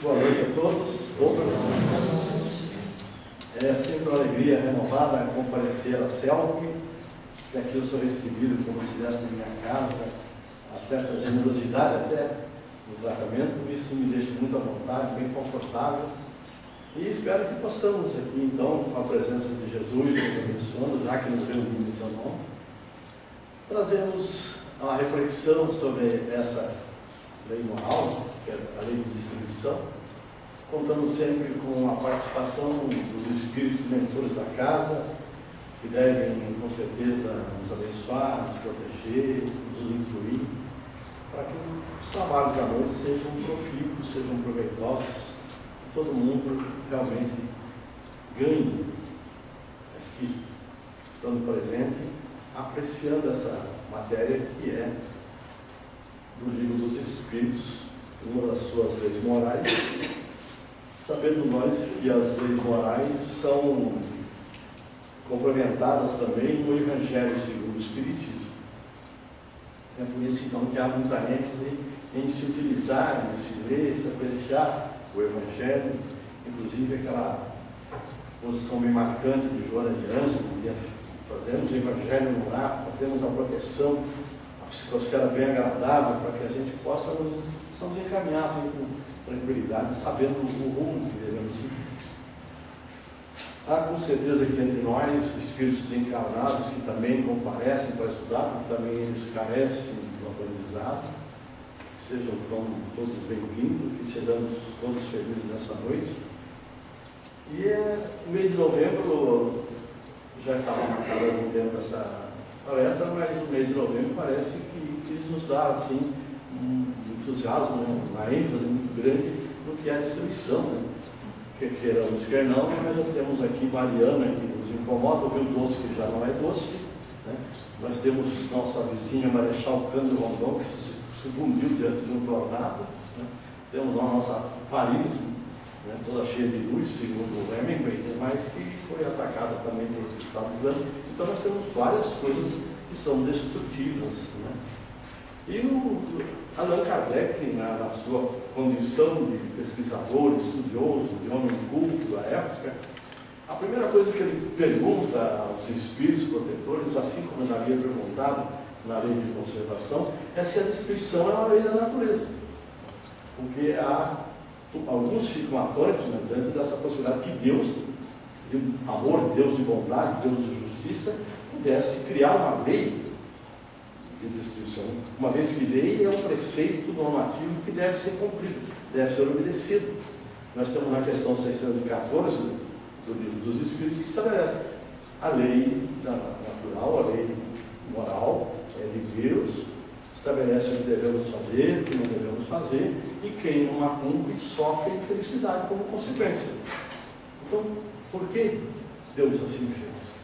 Boa noite a todos, todas. É sempre uma alegria renovada comparecer à CELP, que aqui eu sou recebido como se estivesse em minha casa, a certa generosidade até no tratamento. Isso me deixa muito à vontade, bem confortável. E espero que possamos aqui, então, com a presença de Jesus, nos abençoando, já que nos reunimos em seu nome, trazemos uma reflexão sobre essa lei moral, que é a lei de distribuição, contando sempre com a participação dos espíritos mentores da casa, que devem, com certeza, nos abençoar, nos proteger, nos incluir, para que os trabalhos da noite sejam profícuos, sejam proveitosos, que todo mundo realmente ganhe aqui, estando presente, apreciando essa matéria que é do Livro dos Espíritos, uma das suas leis morais, sabendo nós que as leis morais são complementadas também no Evangelho segundo o Espiritismo. É por isso, então, que há muita ênfase em se utilizar, em se ler, se apreciar o Evangelho, inclusive aquela posição bem marcante de Joana de Ângeles, que dizia: fazemos o Evangelho no lar, temos a proteção, a psicosfera bem agradável, para que a gente possa nos encaminhar assim, com tranquilidade, sabendo o rumo que devemos seguir. Há com certeza que entre nós, espíritos desencarnados que também comparecem para estudar, porque também eles carecem do aprendizado. Sejam então todos bem-vindos, que sejamos todos felizes nessa noite. E o mês de novembro já estava marcado há algum tempo essa palestra, mas o mês de novembro parece que quis nos dar assim um entusiasmo, uma ênfase muito grande no que é a distribuição, né? Que queiramos, quer não, mas já temos aqui Mariana, que nos incomoda, o Rio Doce, que já não é doce, né? Nós temos nossa vizinha Marechal Cândido Rondon, que se sucumbiu diante de um tornado, né? Temos a nossa Paris, né, toda cheia de luz, segundo o Hemingway, mas que foi atacada também pelo Estado Islâmico. Então nós temos várias coisas que são destrutivas, né? E o Allan Kardec, na sua condição de pesquisador, estudioso, de homem culto da época, a primeira coisa que ele pergunta aos espíritos protetores, assim como já havia perguntado na lei de conservação, é se a destruição é uma lei da natureza. Porque alguns ficam atônitos, né, diante dessa possibilidade que Deus, de amor, Deus de bondade, Deus de justiça, pudesse criar uma lei de destruição, uma vez que lei é um preceito normativo que deve ser cumprido, deve ser obedecido. Nós temos na questão 614 do Livro dos Espíritos que estabelece a lei natural, a lei moral, é de Deus, estabelece o que devemos fazer, o que não devemos fazer, e quem não a cumpre sofre infelicidade como consequência. Então, por que Deus assim fez?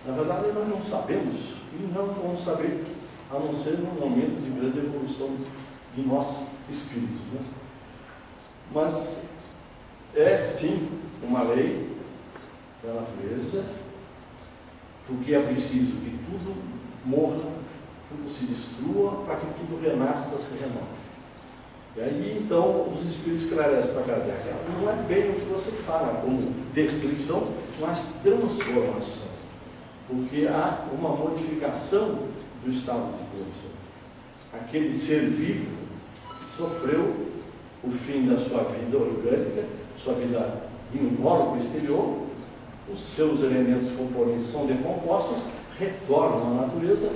Na verdade, nós não sabemos e não vamos saber, a não ser num momento de grande evolução de nosso espírito, né? Mas é sim uma lei da natureza, porque é preciso que tudo morra, tudo se destrua, para que tudo renasça, se renove. E aí então os espíritos esclarecem para Kardec: não é bem o que você fala como destruição, mas transformação, porque há uma modificação do estado de coisa. Aquele ser vivo sofreu o fim da sua vida orgânica, sua vida invólucra exterior, os seus elementos componentes são decompostos, retornam à natureza,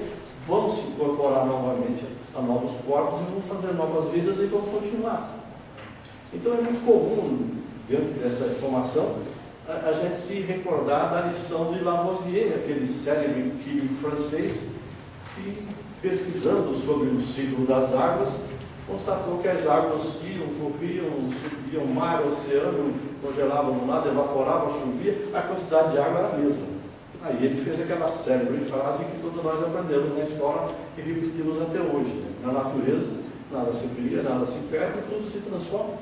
vão se incorporar novamente a novos corpos e vão fazer novas vidas e vão continuar. Então é muito comum, dentro dessa informação, a gente se recordar da lição de Lavoisier, aquele célebre químico francês, que, pesquisando sobre o ciclo das águas, constatou que as águas iam, corriam, subiam mar, oceano, congelavam no lado, evaporavam, chovia, a quantidade de água era a mesma. Aí ele fez aquela célebre frase que todos nós aprendemos na escola e repetimos até hoje, né? Na natureza, nada se cria, nada se perde, tudo se transforma.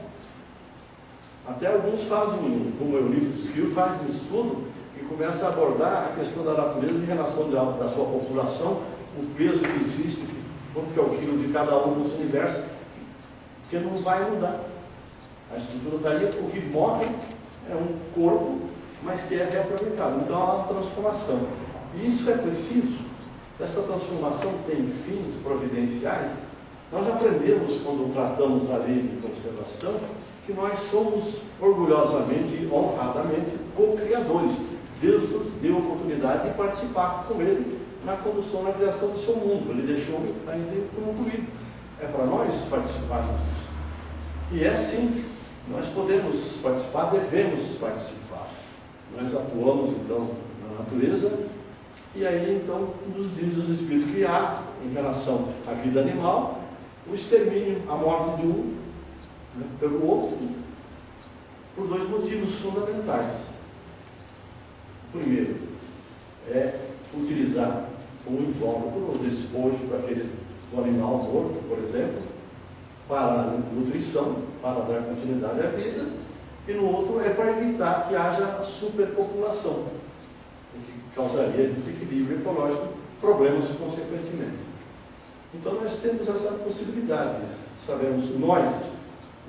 Até alguns fazem, como Eurípides Kiel, faz um estudo e começa a abordar a questão da natureza em relação da sua população, o peso que existe, quanto que é o quilo de cada um dos universos, que não vai mudar. A estrutura está ali, o que morre é um corpo, mas que é reaproveitado. Então há uma transformação. E isso é preciso. Essa transformação tem fins providenciais. Nós aprendemos, quando tratamos a lei de conservação, que nós somos orgulhosamente e honradamente co-criadores. Deus nos deu a oportunidade de participar com Ele na condução, na criação do seu mundo. Ele deixou ainda concluído. É para nós participarmos disso. E é assim, nós podemos participar, devemos participar. Nós atuamos, então, na natureza, e aí, então, nos diz os Espíritos que há, em relação à vida animal, o extermínio, a morte de um, né, pelo outro, por dois motivos fundamentais. O primeiro é utilizar o invólucro, o despojo do animal morto, por exemplo, para a nutrição, para dar continuidade à vida, e no outro é para evitar que haja superpopulação, o que causaria desequilíbrio ecológico, problemas consequentemente. Então nós temos essa possibilidade. Sabemos, nós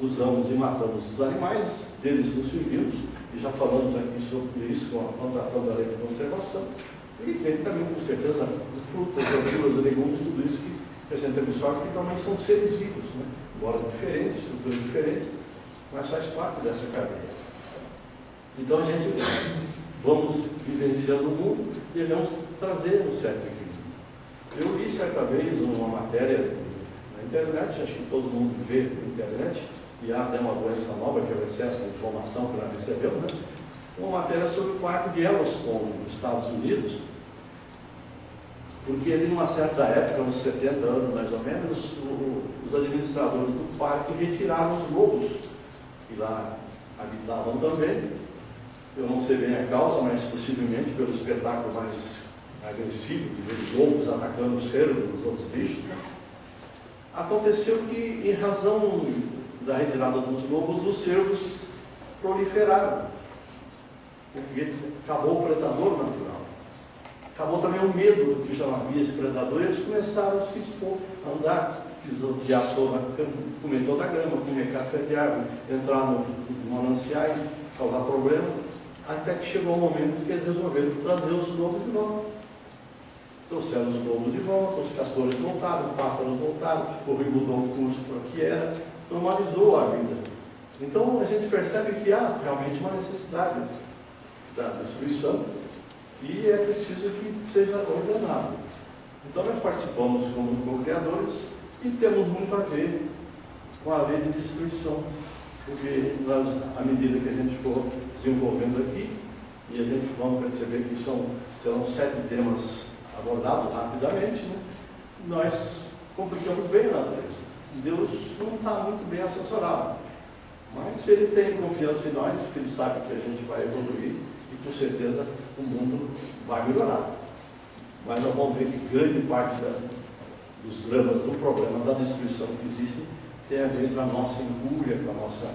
usamos e matamos os animais, deles nos servimos, e já falamos aqui sobre isso quando tratando da lei de conservação, e tem também, com certeza, frutas, verduras, legumes, tudo isso que a gente absorve, que também são seres vivos, né? Embora diferentes, estruturas diferentes, mas faz parte dessa cadeia. Então a gente, vamos vivenciando o mundo, devemos trazer um certo equilíbrio. Eu li certa vez uma matéria na internet, acho que todo mundo vê na internet, e há até uma doença nova, que é o excesso de informação que ela recebeu, né? Uma matéria sobre o Parque de Yellowstone, nos Estados Unidos, porque ali, numa certa época, uns 70 anos mais ou menos, os administradores do parque retiraram os lobos, que lá habitavam também. Eu não sei bem a causa, mas possivelmente pelo espetáculo mais agressivo, de ver lobos atacando o cervo dos outros bichos. Aconteceu que, em razão da retirada dos lobos, os cervos proliferaram, porque acabou o predador natural. Acabou também o medo do que já havia esse predador, e eles começaram a se expor, a andar, pisotear comer toda a grama, comer casca de árvore, entrar em mananciais, causar problema, até que chegou o momento que eles resolveram trazer os lobos de volta. Trouxeram os lobos de volta, os castores voltaram, os pássaros voltaram, o rio mudou o curso para o que era, normalizou a vida. Então a gente percebe que há realmente uma necessidade da destruição, e é preciso que seja ordenado. Então nós participamos como co-criadores e temos muito a ver com a lei de destruição, porque nós, à medida que a gente for desenvolvendo aqui, e a gente vamos perceber que serão 7 temas abordados rapidamente, né? Nós complicamos bem a natureza. Deus não está muito bem assessorado, mas Ele tem confiança em nós, porque Ele sabe que a gente vai evoluir, e com certeza o mundo vai melhorar. Mas nós vamos ver que grande parte dos dramas, do problema da destruição que existe, tem a ver com a nossa incúria, com a nossa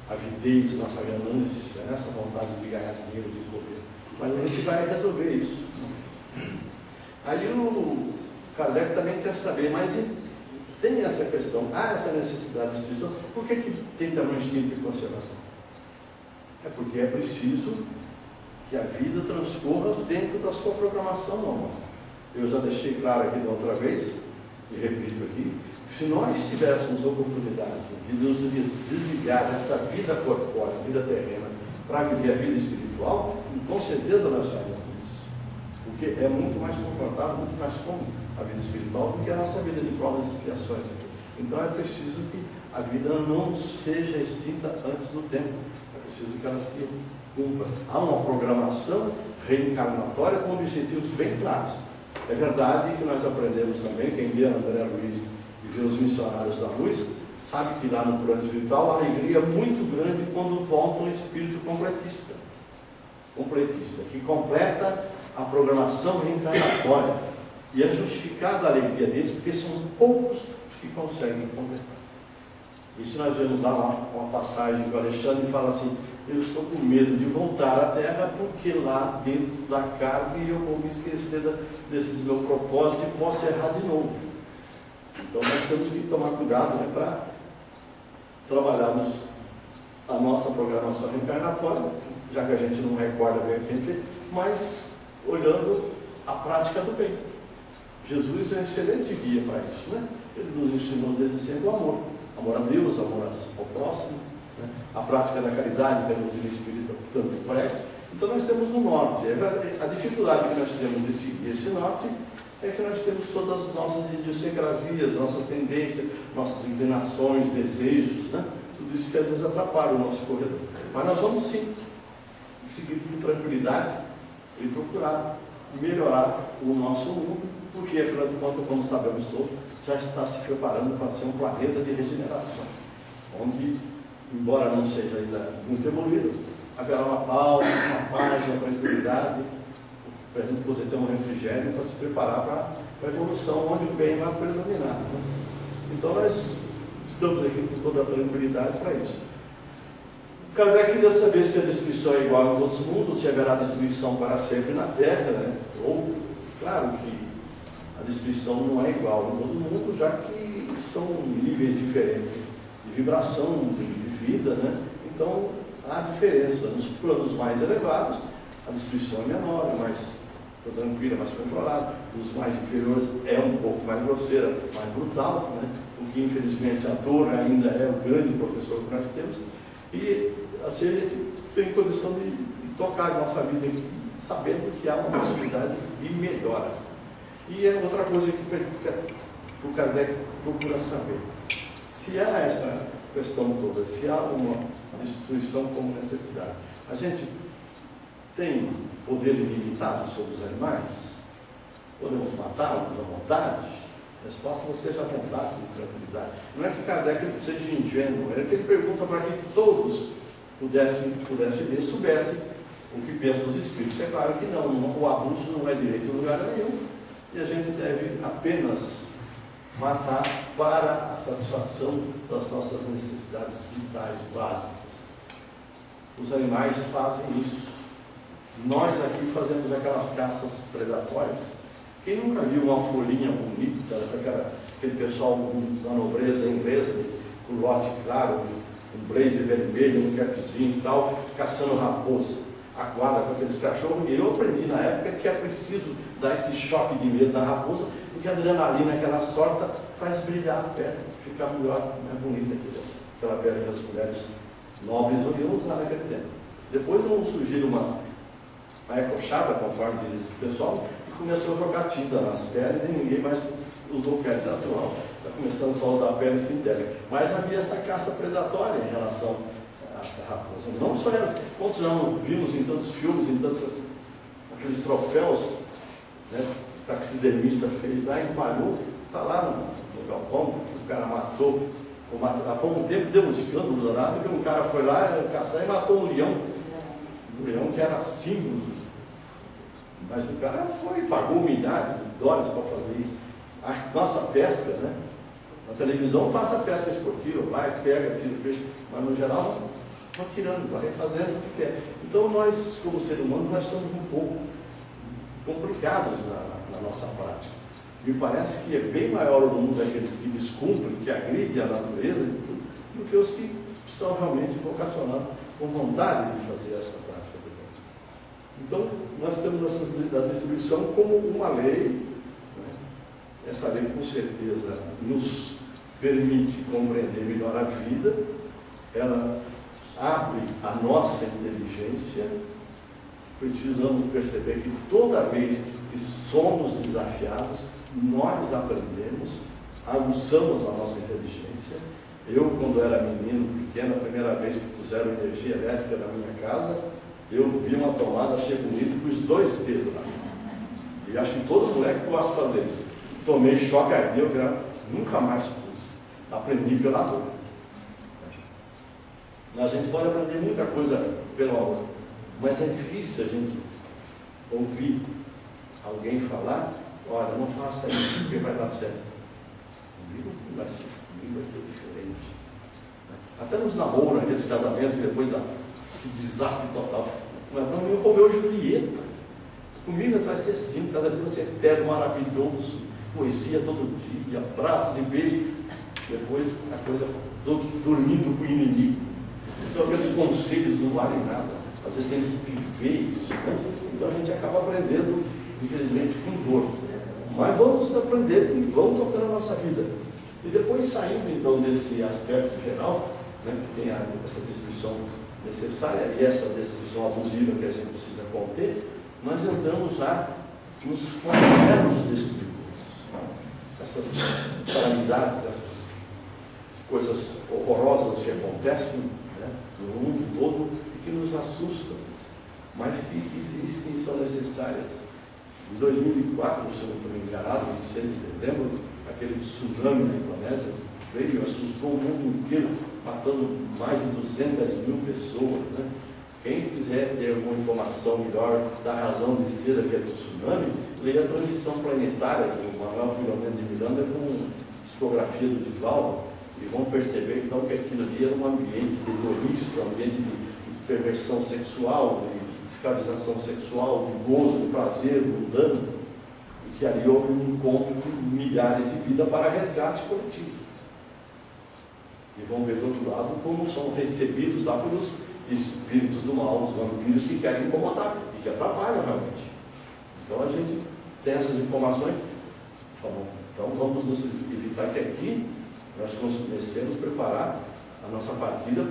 avidez, nossa ganância, essa vontade de ganhar dinheiro, de poder. Mas a gente vai resolver isso. Aí o Kardec também quer saber, mas tem essa questão, há essa necessidade de destruição, por que tem também um instinto de conservação? É porque é preciso que a vida transcorra dentro da sua programação normal. Eu já deixei claro aqui da outra vez, e repito aqui, que se nós tivéssemos a oportunidade de nos desligar dessa vida corpórea, vida terrena, para viver a vida espiritual, com certeza nós faríamos isso. Porque é muito mais confortável, muito mais cômodo a vida espiritual do que a nossa vida de provas e expiações. Então é preciso que a vida não seja extinta antes do tempo. É preciso que ela se cumpra. Há uma programação reencarnatória com objetivos bem claros. É verdade que nós aprendemos também, quem lê André Luiz e vê os missionários da luz, sabe que lá no plano espiritual a alegria é muito grande quando volta um espírito completista, que completa a programação reencarnatória. E é justificada a alegria deles, porque são poucos os que conseguem completar. Isso nós vemos lá uma passagem que o Alexandre fala assim: eu estou com medo de voltar à Terra, porque lá dentro da carne eu vou me esquecer desses meus propósitos e posso errar de novo. Então nós temos que tomar cuidado, né, para trabalharmos a nossa programação reencarnatória, já que a gente não recorda bem o que a gente fez, mas olhando a prática do bem. Jesus é um excelente guia para isso, né? Ele nos ensinou desde sempre o amor. Amor a Deus, amor ao próximo, né? A prática da caridade, que a doutrina espírita tanto prega. Então nós temos um norte. A dificuldade que nós temos de seguir esse norte é que nós temos todas as nossas idiosincrasias, nossas tendências, nossas inclinações, desejos, né? Tudo isso que às vezes atrapalha o nosso corredor. Mas nós vamos sim seguir com tranquilidade e procurar melhorar o nosso mundo, porque afinal de contas, como sabemos todos, já está se preparando para ser um planeta de regeneração, onde, embora não seja ainda muito evoluído, haverá uma pausa, uma paz, uma tranquilidade, para a gente poder ter um refrigério para se preparar para a evolução, onde o bem vai predominar. Então nós estamos aqui com toda a tranquilidade para isso. Kardec queria saber se a destruição é igual em todos os mundos, se haverá destruição para sempre na Terra, né? Ou, claro que a destruição não é igual em todo mundo, já que são níveis diferentes de vibração, de vida, né? Então há diferença. Nos planos mais elevados, a destruição é menor, é mais tranquila, mais controlada. Os mais inferiores é um pouco mais grosseira, mais brutal, né? O que infelizmente a dor ainda é o grande professor que nós temos. E assim a gente tem condição de tocar a nossa vida aqui, sabendo que há uma possibilidade de melhora. E é outra coisa que o Kardec procura saber. Se há essa questão toda, se há uma destruição como necessidade, a gente tem poder ilimitado sobre os animais? Podemos matá-los à vontade? A resposta seja à vontade, com tranquilidade. Não é que Kardec seja ingênuo, é que ele pergunta para que todos pudessem ver, soubessem o que pensam os espíritos. É claro que não, o abuso não é direito em lugar nenhum, e a gente deve apenas matar para a satisfação das nossas necessidades vitais básicas. Os animais fazem isso. Nós aqui fazemos aquelas caças predatórias. Quem nunca viu uma folhinha bonita, aquele pessoal da nobreza inglesa, com lote claro, um blazer vermelho, um capzinho e tal, caçando raposa, aguarda com aqueles cachorros. E eu aprendi na época que é preciso dar esse choque de medo na raposa, porque a adrenalina que ela solta faz brilhar a pele, fica melhor, mais bonita aquela pele que as mulheres nobres iam usar naquele tempo. Depois não surgiram uma ecochada, conforme diz o pessoal, e começou a jogar tinta nas peles e ninguém mais usou pele natural. Está começando só a usar pele sintética. Mas havia essa caça predatória em relação à raposa. Não só ela, quantos já não vimos em tantos filmes, em tantos aqueles troféus, né, que o taxidermista fez lá, empalhou, está lá no galpão, o cara matou. Há pouco tempo deu um escândalo danado que um cara foi lá caçar e matou um leão. Um leão que era símbolo. Mas o cara foi, pagou milhares de dólares para fazer isso. A nossa pesca, né? Na televisão passa a pesca esportiva, vai, pega, tira o peixe, mas no geral não tirando, vai fazendo o que quer. Então nós, como ser humano, nós somos um pouco complicados na nossa prática. Me parece que é bem maior o número daqueles que descumprem, que agridem a natureza, do que os que estão realmente vocacionados com vontade de fazer essa prática do bem. Então, nós temos a distribuição como uma lei, né? Essa lei, com certeza, nos permite compreender melhor a vida, ela abre a nossa inteligência. Precisamos perceber que toda vez que somos desafiados, nós aprendemos, aguçamos a nossa inteligência. Eu, quando era menino, pequeno, a primeira vez que puseram energia elétrica na minha casa, eu vi uma tomada, achei bonito, pus 2 dedos lá. E acho que todo moleque gosta de fazer isso. Tomei choque, ardeu, nunca mais pus. Aprendi pela dor. A gente pode aprender muita coisa pelo amor, mas é difícil a gente ouvir alguém falar: olha, não faça isso porque vai dar certo. Comigo vai ser diferente. Até nos namoros, aqueles casamentos que depois dá que desastre total. Mas para mim, Romeu e Julieta. Comigo vai ser assim, o casamento vai ser eterno, maravilhoso, poesia todo dia, abraços e beijos. Depois a coisa dormindo com o inimigo. Então aqueles conselhos não valem nada. Às vezes tem que viver isso, né? Então a gente acaba aprendendo, infelizmente, com dor. Mas vamos aprender e vamos tocando a nossa vida. E depois, saindo então desse aspecto geral, né, que tem essa destruição necessária e essa destruição abusiva que a gente precisa conter, nós entramos já nos flagelos destruidores. Essas calamidades, essas coisas horrorosas que acontecem, né, no mundo todo e que nos assustam, mas que existem e são necessárias. Em 2004, se eu não estou enganado, 26 de dezembro, aquele tsunami na Indonésia veio e assustou o mundo inteiro, matando mais de 200 mil pessoas, né? Quem quiser ter alguma informação melhor da razão de ser daquele tsunami, leia a Transição Planetária, do Manuel Filomeno de Miranda, com discografia do Divaldo, e vão perceber então que aquilo ali era um ambiente hedonista, um ambiente de perversão sexual, de escravização sexual, de gozo, de prazer, mundano, e que ali houve um encontro de milhares de vidas para resgate coletivo. E vão ver do outro lado como são recebidos lá pelos espíritos do mal, os vampiros que querem incomodar e que atrapalham realmente. Então a gente tem essas informações, então vamos nos evitar que aqui nós comecemos a preparar a nossa partida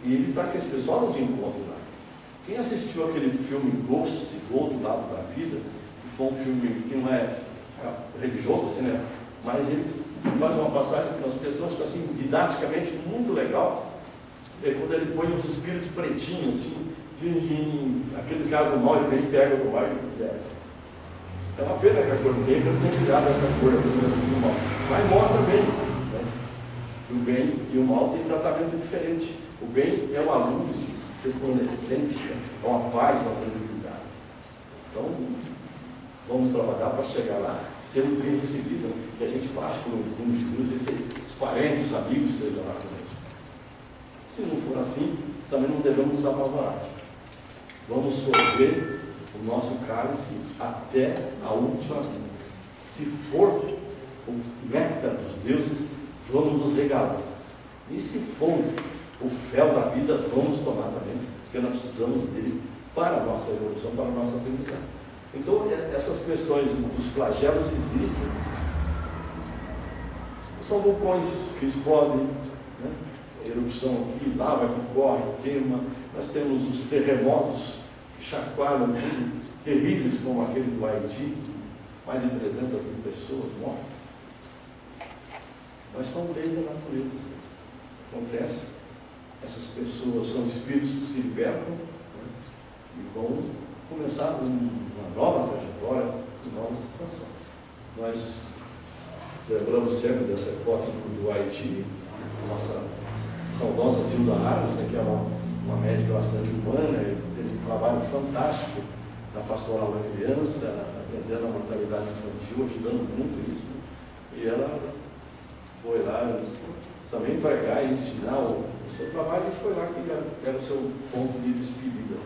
e evitar que esse pessoal nos encontre lá. Quem assistiu aquele filme Ghost, do outro lado da vida, que foi um filme que não é religioso, assim, né? Mas ele faz uma passagem que as pessoas ficam assim, didaticamente muito legal. E quando ele põe os espíritos pretinhos, assim, aquele cara do mal, ele pega do mal e pega. É uma pena que a cor negra tenha virado essa cor assim do mal. Mas mostra bem, né? O bem e o mal têm tratamento diferente. O bem é uma luz resplandecente, é uma paz, uma tranquilidade. Então, vamos trabalhar para chegar lá, sendo bem recebido, né? Que a gente passe por um mundo de luz, os parentes, os amigos sejam lá conosco. Se não for assim, também não devemos nos apavorar. Vamos sorver o nosso cálice até a última vida. Se for o néctar dos deuses, vamos nos regalar. E se for o fel da vida, vamos tomar também, porque nós precisamos dele para a nossa evolução, para a nossa aprendizagem. Então, essas questões dos flagelos existem. São vulcões que explodem, né? Erupção aqui, lava que corre, queima. Nós temos os terremotos que chacoalham tudo, terríveis como aquele do Haiti, mais de 300 mil pessoas mortas. Mas são leis da natureza. Acontece. Essas pessoas são espíritos que se libertam, né? E vão começar uma nova trajetória, uma nova situação. Nós lembramos sempre dessa hipótese do Haiti, a nossa saudosa Zilda Arnes, né, que é uma médica bastante humana, e teve um trabalho fantástico na pastoral da criança, atendendo a mortalidade infantil, ajudando muito isso. E ela foi lá também pregar e ensinar o seu trabalho, e foi lá que era o seu ponto de despedida.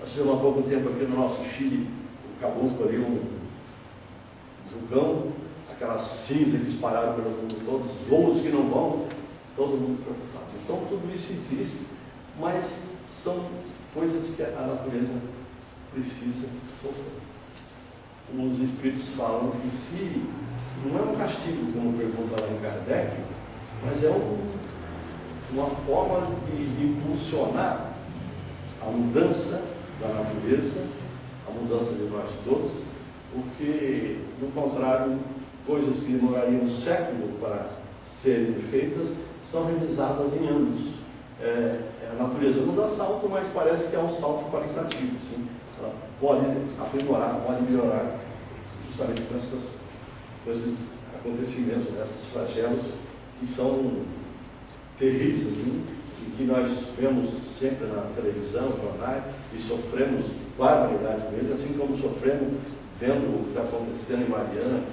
Nós tivemos há pouco tempo aqui no nosso Chile, o caboclo ali, um vulcão, aquela cinza que espalharam pelo mundo todo, os voos que não vão, todo mundo preocupado. Então tudo isso existe, mas são coisas que a natureza precisa sofrer. Os espíritos falam que se não é um castigo, como pergunta lá em Kardec, mas é uma forma de impulsionar a mudança da natureza, a mudança de nós todos, porque, no contrário, coisas que demorariam um século para serem feitas, são realizadas em anos. A natureza não dá salto, mas parece que é um salto qualitativo. Sim? Ela pode aprimorar, pode melhorar, justamente com esses acontecimentos, né? Esses flagelos que são terríveis, assim, e que nós vemos sempre na televisão, no jornal, e sofremos barbaridade com eles, assim como sofremos vendo o que está acontecendo em Mariana,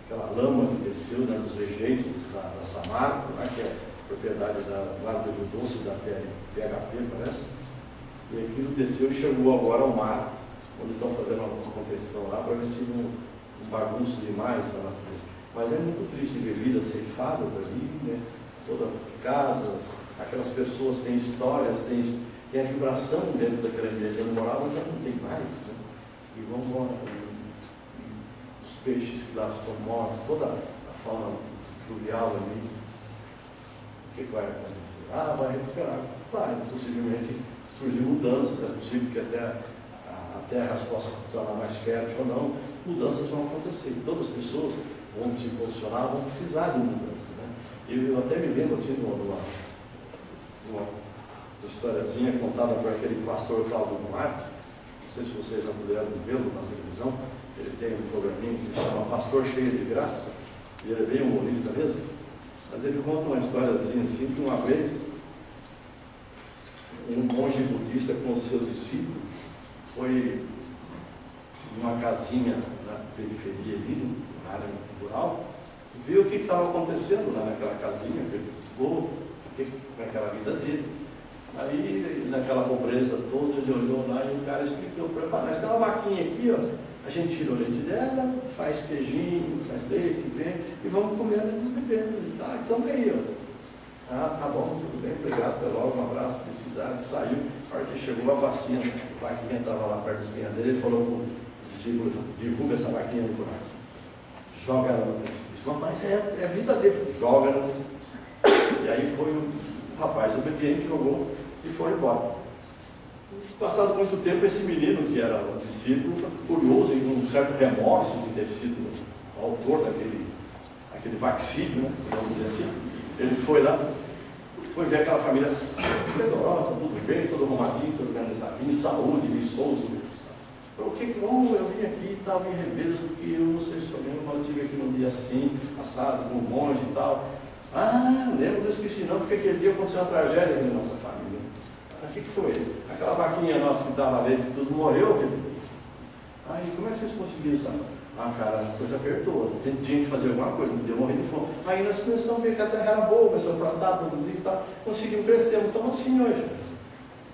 aquela lama que desceu, né, dos rejeitos da Samarco, né, que é propriedade da Guarda do Doce, da PHP, parece, e aquilo desceu e chegou agora ao mar, onde estão fazendo uma contenção lá, para ver se não bagunça demais a natureza. Mas é muito triste ver vidas ceifadas ali, né? todas casas, aquelas pessoas têm histórias, tem a vibração dentro daquele ambiente. Eu morava, já não tem mais, né? E vamos embora. Os peixes que lá estão mortos, toda a fauna fluvial ali. O que vai acontecer? Vai recuperar. Vai, possivelmente surgir mudanças, é possível que até a terra possa se tornar mais fértil ou não, mudanças vão acontecer. Todas as pessoas vão se posicionar, vão precisar de mudança, né? Eu até me lembro assim, de uma historiazinha contada por aquele pastor Cláudio Duarte, não sei se vocês já puderam vê-lo na televisão, ele tem um programinha que se chama Pastor Cheio de Graça, e ele é bem humorista mesmo, mas ele conta uma historiazinha assim, que uma vez um monge budista com os seus discípulos foi numa casinha na periferia ali, na área rural, e viu o que estava acontecendo lá naquela casinha, como é que era a vida dele. Aí, naquela pobreza toda, ele olhou lá e o cara explicou para ele, mas aquela vaquinha aqui, ó, a gente tira o leite dela, faz queijinho, faz leite, vem, e vamos comendo e bebendo. Tá, então aí, ó. Tá bom, tudo bem, obrigado, até logo, um abraço, felicidade, saiu. A hora que chegou a vaquinha estava lá perto dos pinheiros dele, ele falou para o discípulo, divulga essa vaquinha no buraco. Joga ela no precipício. Mas é a vida dele, joga no precipício. E aí foi o rapaz obediente, jogou e foi embora. Passado muito tempo, esse menino, que era o discípulo, foi curioso e com um certo remorso de ter sido o autor daquele vaccínio, né, vamos dizer assim. Ele foi lá, foi ver aquela família pedorosa, tudo bem, todo arrumadinho, todo organizadinho, saúde, viçoso. O que bom, eu vim aqui e tal, vim rever, porque eu não sei se também, mas eu estive aqui num dia assim, assado, com um monge e tal. Lembro, não esqueci não, porque aquele dia aconteceu uma tragédia aqui na nossa família. O que foi? Aquela vaquinha nossa que dava leite e tudo morreu, querido. Aí, como é que vocês conseguiram isso? Cara, a coisa apertou, tinha que fazer alguma coisa, não podia morrer de fome. Aí nós começamos a ver que a terra era boa, começamos a plantar, produzir e tal, conseguimos crescer, estamos assim hoje.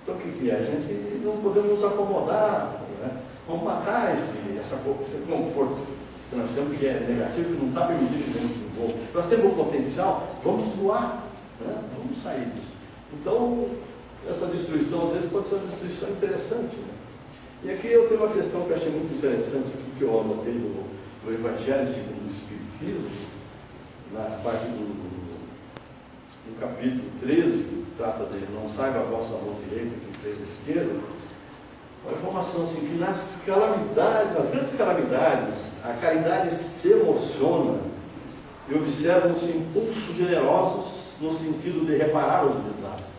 Então o que é? A gente não podemos nos acomodar, né? Vamos matar esse conforto que nós temos, que é negativo, que não está permitido que a gente se envolva. Nós temos um potencial, vamos voar, né? Vamos sair disso. Então, essa destruição às vezes pode ser uma destruição interessante, né? E aqui eu tenho uma questão que eu achei muito interessante, que eu anotei do Evangelho segundo o Espiritismo, na parte do capítulo 13, que trata de não saiba a vossa mão direita que fez a esquerda, uma informação assim, que nas calamidades, nas grandes calamidades, a caridade se emociona e observam-se impulsos generosos no sentido de reparar os desastres.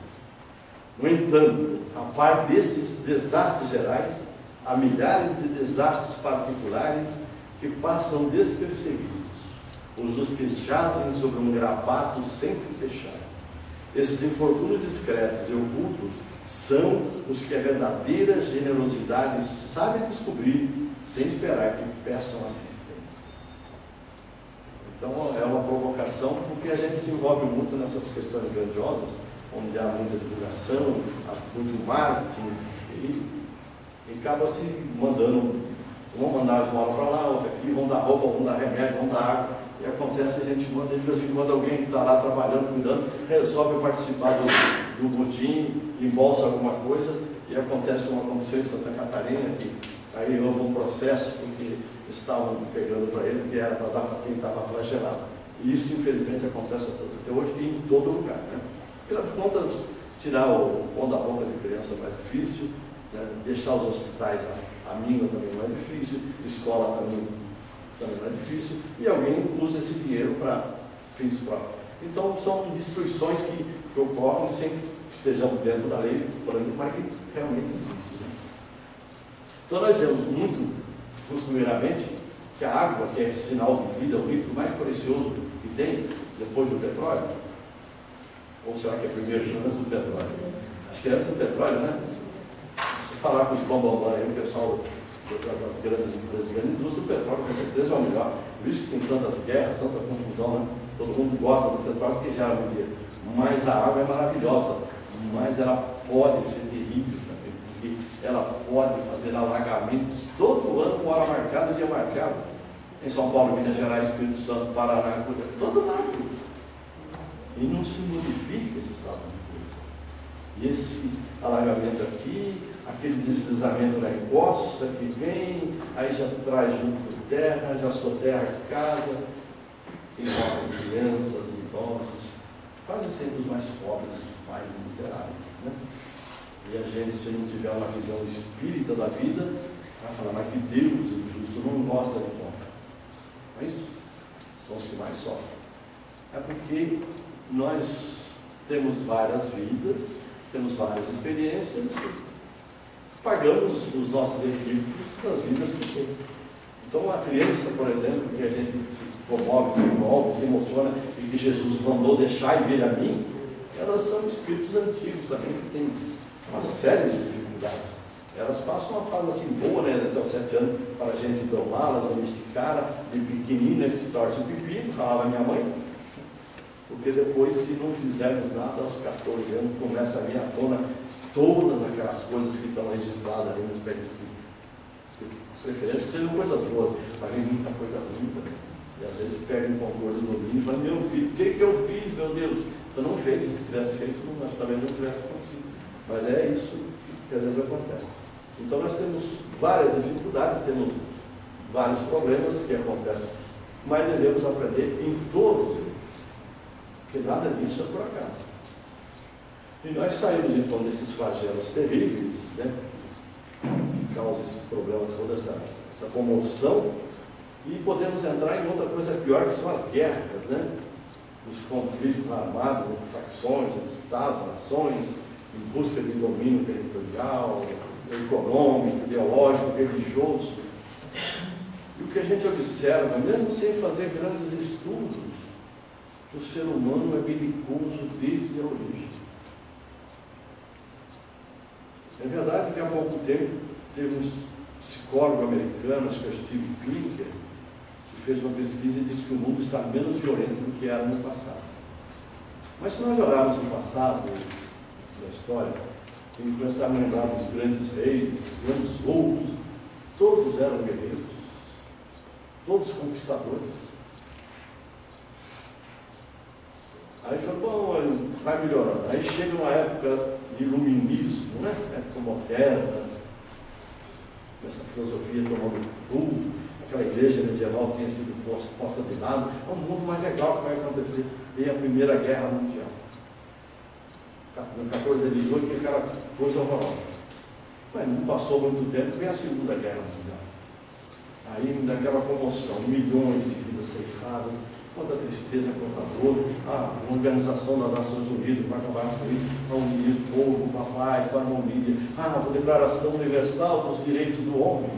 No entanto, a par desses desastres gerais, há milhares de desastres particulares que passam despercebidos, os que jazem sobre um gravato sem se fechar. Esses infortúnios discretos e ocultos são os que a verdadeira generosidade sabe descobrir, sem esperar que peçam assistência. Então é uma provocação, porque a gente se envolve muito nessas questões grandiosas, onde há muita divulgação, há muito marketing, e acaba se mandando, vão mandar de uma hora para lá, outra aqui, vão dar roupa, vão dar remédio, vão dar água, e acontece, a gente manda, de vez em quando alguém que está lá trabalhando, cuidando, resolve participar do botim, embolsa alguma coisa, e acontece como aconteceu em Santa Catarina, que aí houve um processo, porque estavam pegando para ele, que era para dar para quem estava flagelado. E isso, infelizmente, acontece até hoje e em todo lugar, né? Afinal de contas, tirar o pão da boca de criança não é difícil, né? Deixar os hospitais a míngua também não é difícil, escola também não é difícil, e alguém usa esse dinheiro para fins próprios. Então, são destruições que ocorrem sem que estejamos dentro da lei, mas que realmente existe, né? Então, nós vemos muito, costumeiramente, que a água, que é sinal de vida, o líquido mais precioso que tem, depois do petróleo, ou será que é primeiro antes do petróleo? Acho que é antes do petróleo, né? Se falar com os bambambam aí, o pessoal das grandes empresas, grande indústria, o petróleo com certeza é o melhor. Por isso que tem tantas guerras, tanta confusão, né? Todo mundo gosta do petróleo porque gera energia. Mas a água é maravilhosa, mas ela pode ser terrível também, porque ela pode fazer alagamentos todo ano, com hora marcada, dia marcado. Em São Paulo, Minas Gerais, Espírito Santo, Paraná, todo lado. e não se modifica esse estado de coisa. E esse alagamento aqui, aquele deslizamento na encosta que vem, aí já traz junto com terra, já soterra a casa, tem crianças, idosos, quase sempre os mais pobres, os mais miseráveis, né? E a gente, se não tiver uma visão espírita da vida, vai falar, mas que Deus, o justo, não gosta de conta. Mas são os que mais sofrem. É porque nós temos várias vidas, temos várias experiências, pagamos os nossos equívocos das vidas que chegam. Então, uma criança, por exemplo, que a gente se comove, se emociona, e que Jesus mandou deixar e vir a mim, elas são espíritos antigos também, que têm uma série de dificuldades. Elas passam uma fase assim boa, né, até os 7 anos, para a gente domá-las, domesticá-las, de pequenina que se torce o pepino, falava minha mãe, porque depois, se não fizermos nada, aos 14 anos, começa a vir à tona todas aquelas coisas que estão registradas ali nos perispíritos. Preferência que sejam coisas boas, mas vem muita coisa ruim também. E às vezes perde um controle do domínio e fala, meu filho, o que eu fiz, meu Deus? Eu não fez, se tivesse feito, nós também não tivesse acontecido. Mas é isso que às vezes acontece. Então nós temos várias dificuldades, temos vários problemas que acontecem, mas devemos aprender em todos eles, porque nada disso é por acaso. E nós saímos então desses flagelos terríveis, né, que causam esse problema, toda essa comoção, e podemos entrar em outra coisa pior, que são as guerras, né? Os conflitos armados entre facções, entre estados, nações, em busca de domínio territorial, econômico, ideológico, religioso. E o que a gente observa, mesmo sem fazer grandes estudos, o ser humano é belicoso desde a origem. É verdade que há pouco tempo teve um psicólogo americano, acho que é o Steve Pinker, que fez uma pesquisa e disse que o mundo está menos violento do que era no passado. Mas se nós olharmos no passado, na história, e começarmos a lembrar dos grandes reis, grandes outros, todos eram guerreiros, todos conquistadores. Aí falou, bom, vai melhorando. Aí chega uma época de iluminismo, né? Época moderna, essa filosofia tomando tudo, aquela igreja medieval tinha sido posta de lado. É um mundo mais legal que vai acontecer. E a Primeira Guerra Mundial. No 14 de 18, que aquela coisa horrorosa. Mas não passou muito tempo, vem a Segunda Guerra Mundial. Aí, daquela comoção, milhões de vidas ceifadas, quanta tristeza, quanta dor, a Organização das Nações Unidas para acabar com isso, para unir o povo, para a paz, para a harmonia, a Declaração Universal dos Direitos do Homem.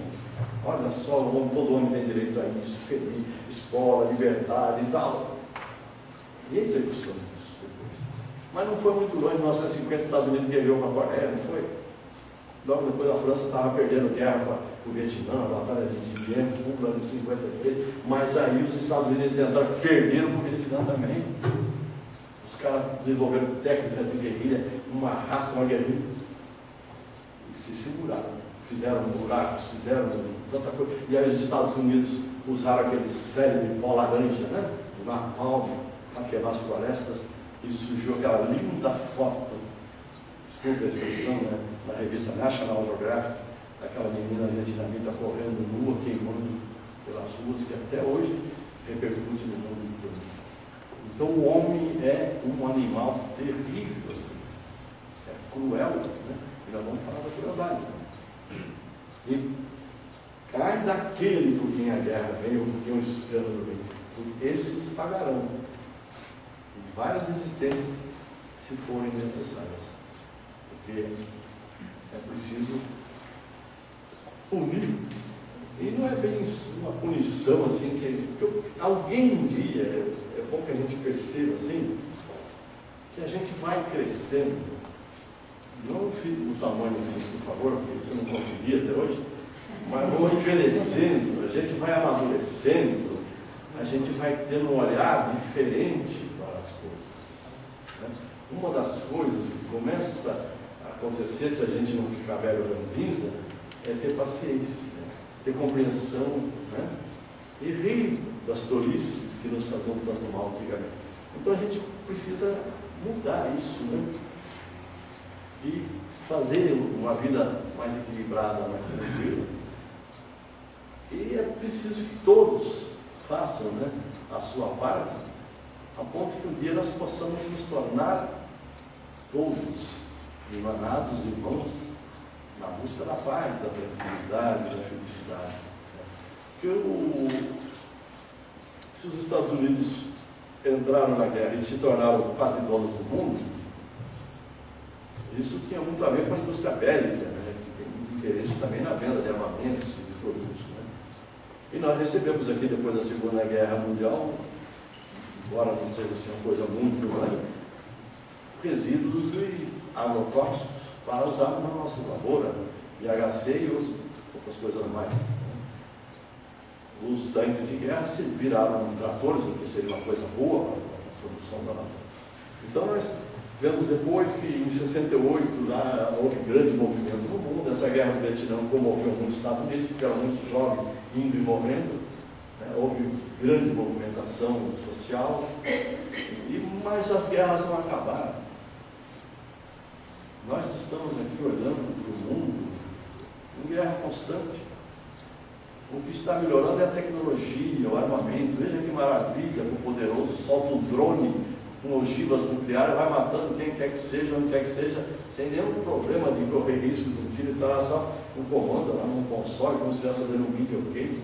Olha só, todo homem tem direito a isso, feliz, escola, liberdade e tal. E a execução disso depois. Mas não foi muito longe, em 1950, os Estados Unidos guerreou com a Coreia, não foi? Logo depois a França estava perdendo guerra para o Vietnã, a batalha de Dien Phu, no ano 53, mas aí os Estados Unidos entraram, perderam para o Vietnã também. Os caras desenvolveram técnicas de guerrilha, uma raça, uma guerrilha, e se seguraram, fizeram buracos, fizeram tanta coisa. E aí os Estados Unidos usaram aquele célebre pó laranja, né? O napalm, para queimar as florestas, e surgiu aquela linda foto, desculpa a expressão, né? Na revista National Geographic, aquela menina vietnamita correndo nua, queimando pelas ruas, que até hoje repercute no mundo todo. Então o homem é um animal terrível, assim, é cruel, né? E nós vamos falar da crueldade. E cai daquele por quem a guerra vem, ou por quem o escândalo vem, porque esses pagarão e várias existências se forem necessárias. Porque é preciso punir. E não é bem uma punição assim, que alguém um dia, é bom que a gente perceba assim, que a gente vai crescendo, não do tamanho assim, por favor, porque você não conseguia até hoje, mas vamos envelhecendo, a gente vai amadurecendo, a gente vai tendo um olhar diferente para as coisas. Né? Uma das coisas que começa a acontecer, se a gente não ficar velho ranzinza, é ter paciência, né? Ter compreensão, né? E rir das tolices que nos faziam tanto mal antigamente. Então a gente precisa mudar isso, né? E fazer uma vida mais equilibrada, mais tranquila. E é preciso que todos façam, né, a sua parte, a ponto que um dia nós possamos nos tornar todos emanados irmãos na busca da paz, da tranquilidade, da felicidade. Porque se os Estados Unidos entraram na guerra e se tornaram quase donos do mundo, isso tinha muito a ver com a indústria bélica, né, que tem interesse também na venda de armamentos e de produtos. Né? E nós recebemos aqui, depois da Segunda Guerra Mundial, embora não seja assim uma coisa muito grande, resíduos de agrotóxicos para usar nas nossas lavouras, IHC e outras coisas mais. Os tanques de guerra se viraram tratores, o que seria uma coisa boa para a produção da lavoura. Então nós vemos depois que em 68 lá houve grande movimento no mundo. Essa guerra do Vietnã comoveu muitos Estados Unidos, porque eram muitos jovens indo e morrendo. Houve grande movimentação social, mas as guerras não acabaram. Nós estamos aqui olhando para o mundo em guerra constante. O que está melhorando é a tecnologia, o armamento. Veja que maravilha, o poderoso solta um drone com ogivas nucleares, vai matando quem quer que seja, onde quer que seja, sem nenhum problema de correr risco de um tiro. Está lá só um comando, lá num console, como se estivesse fazendo um videogame.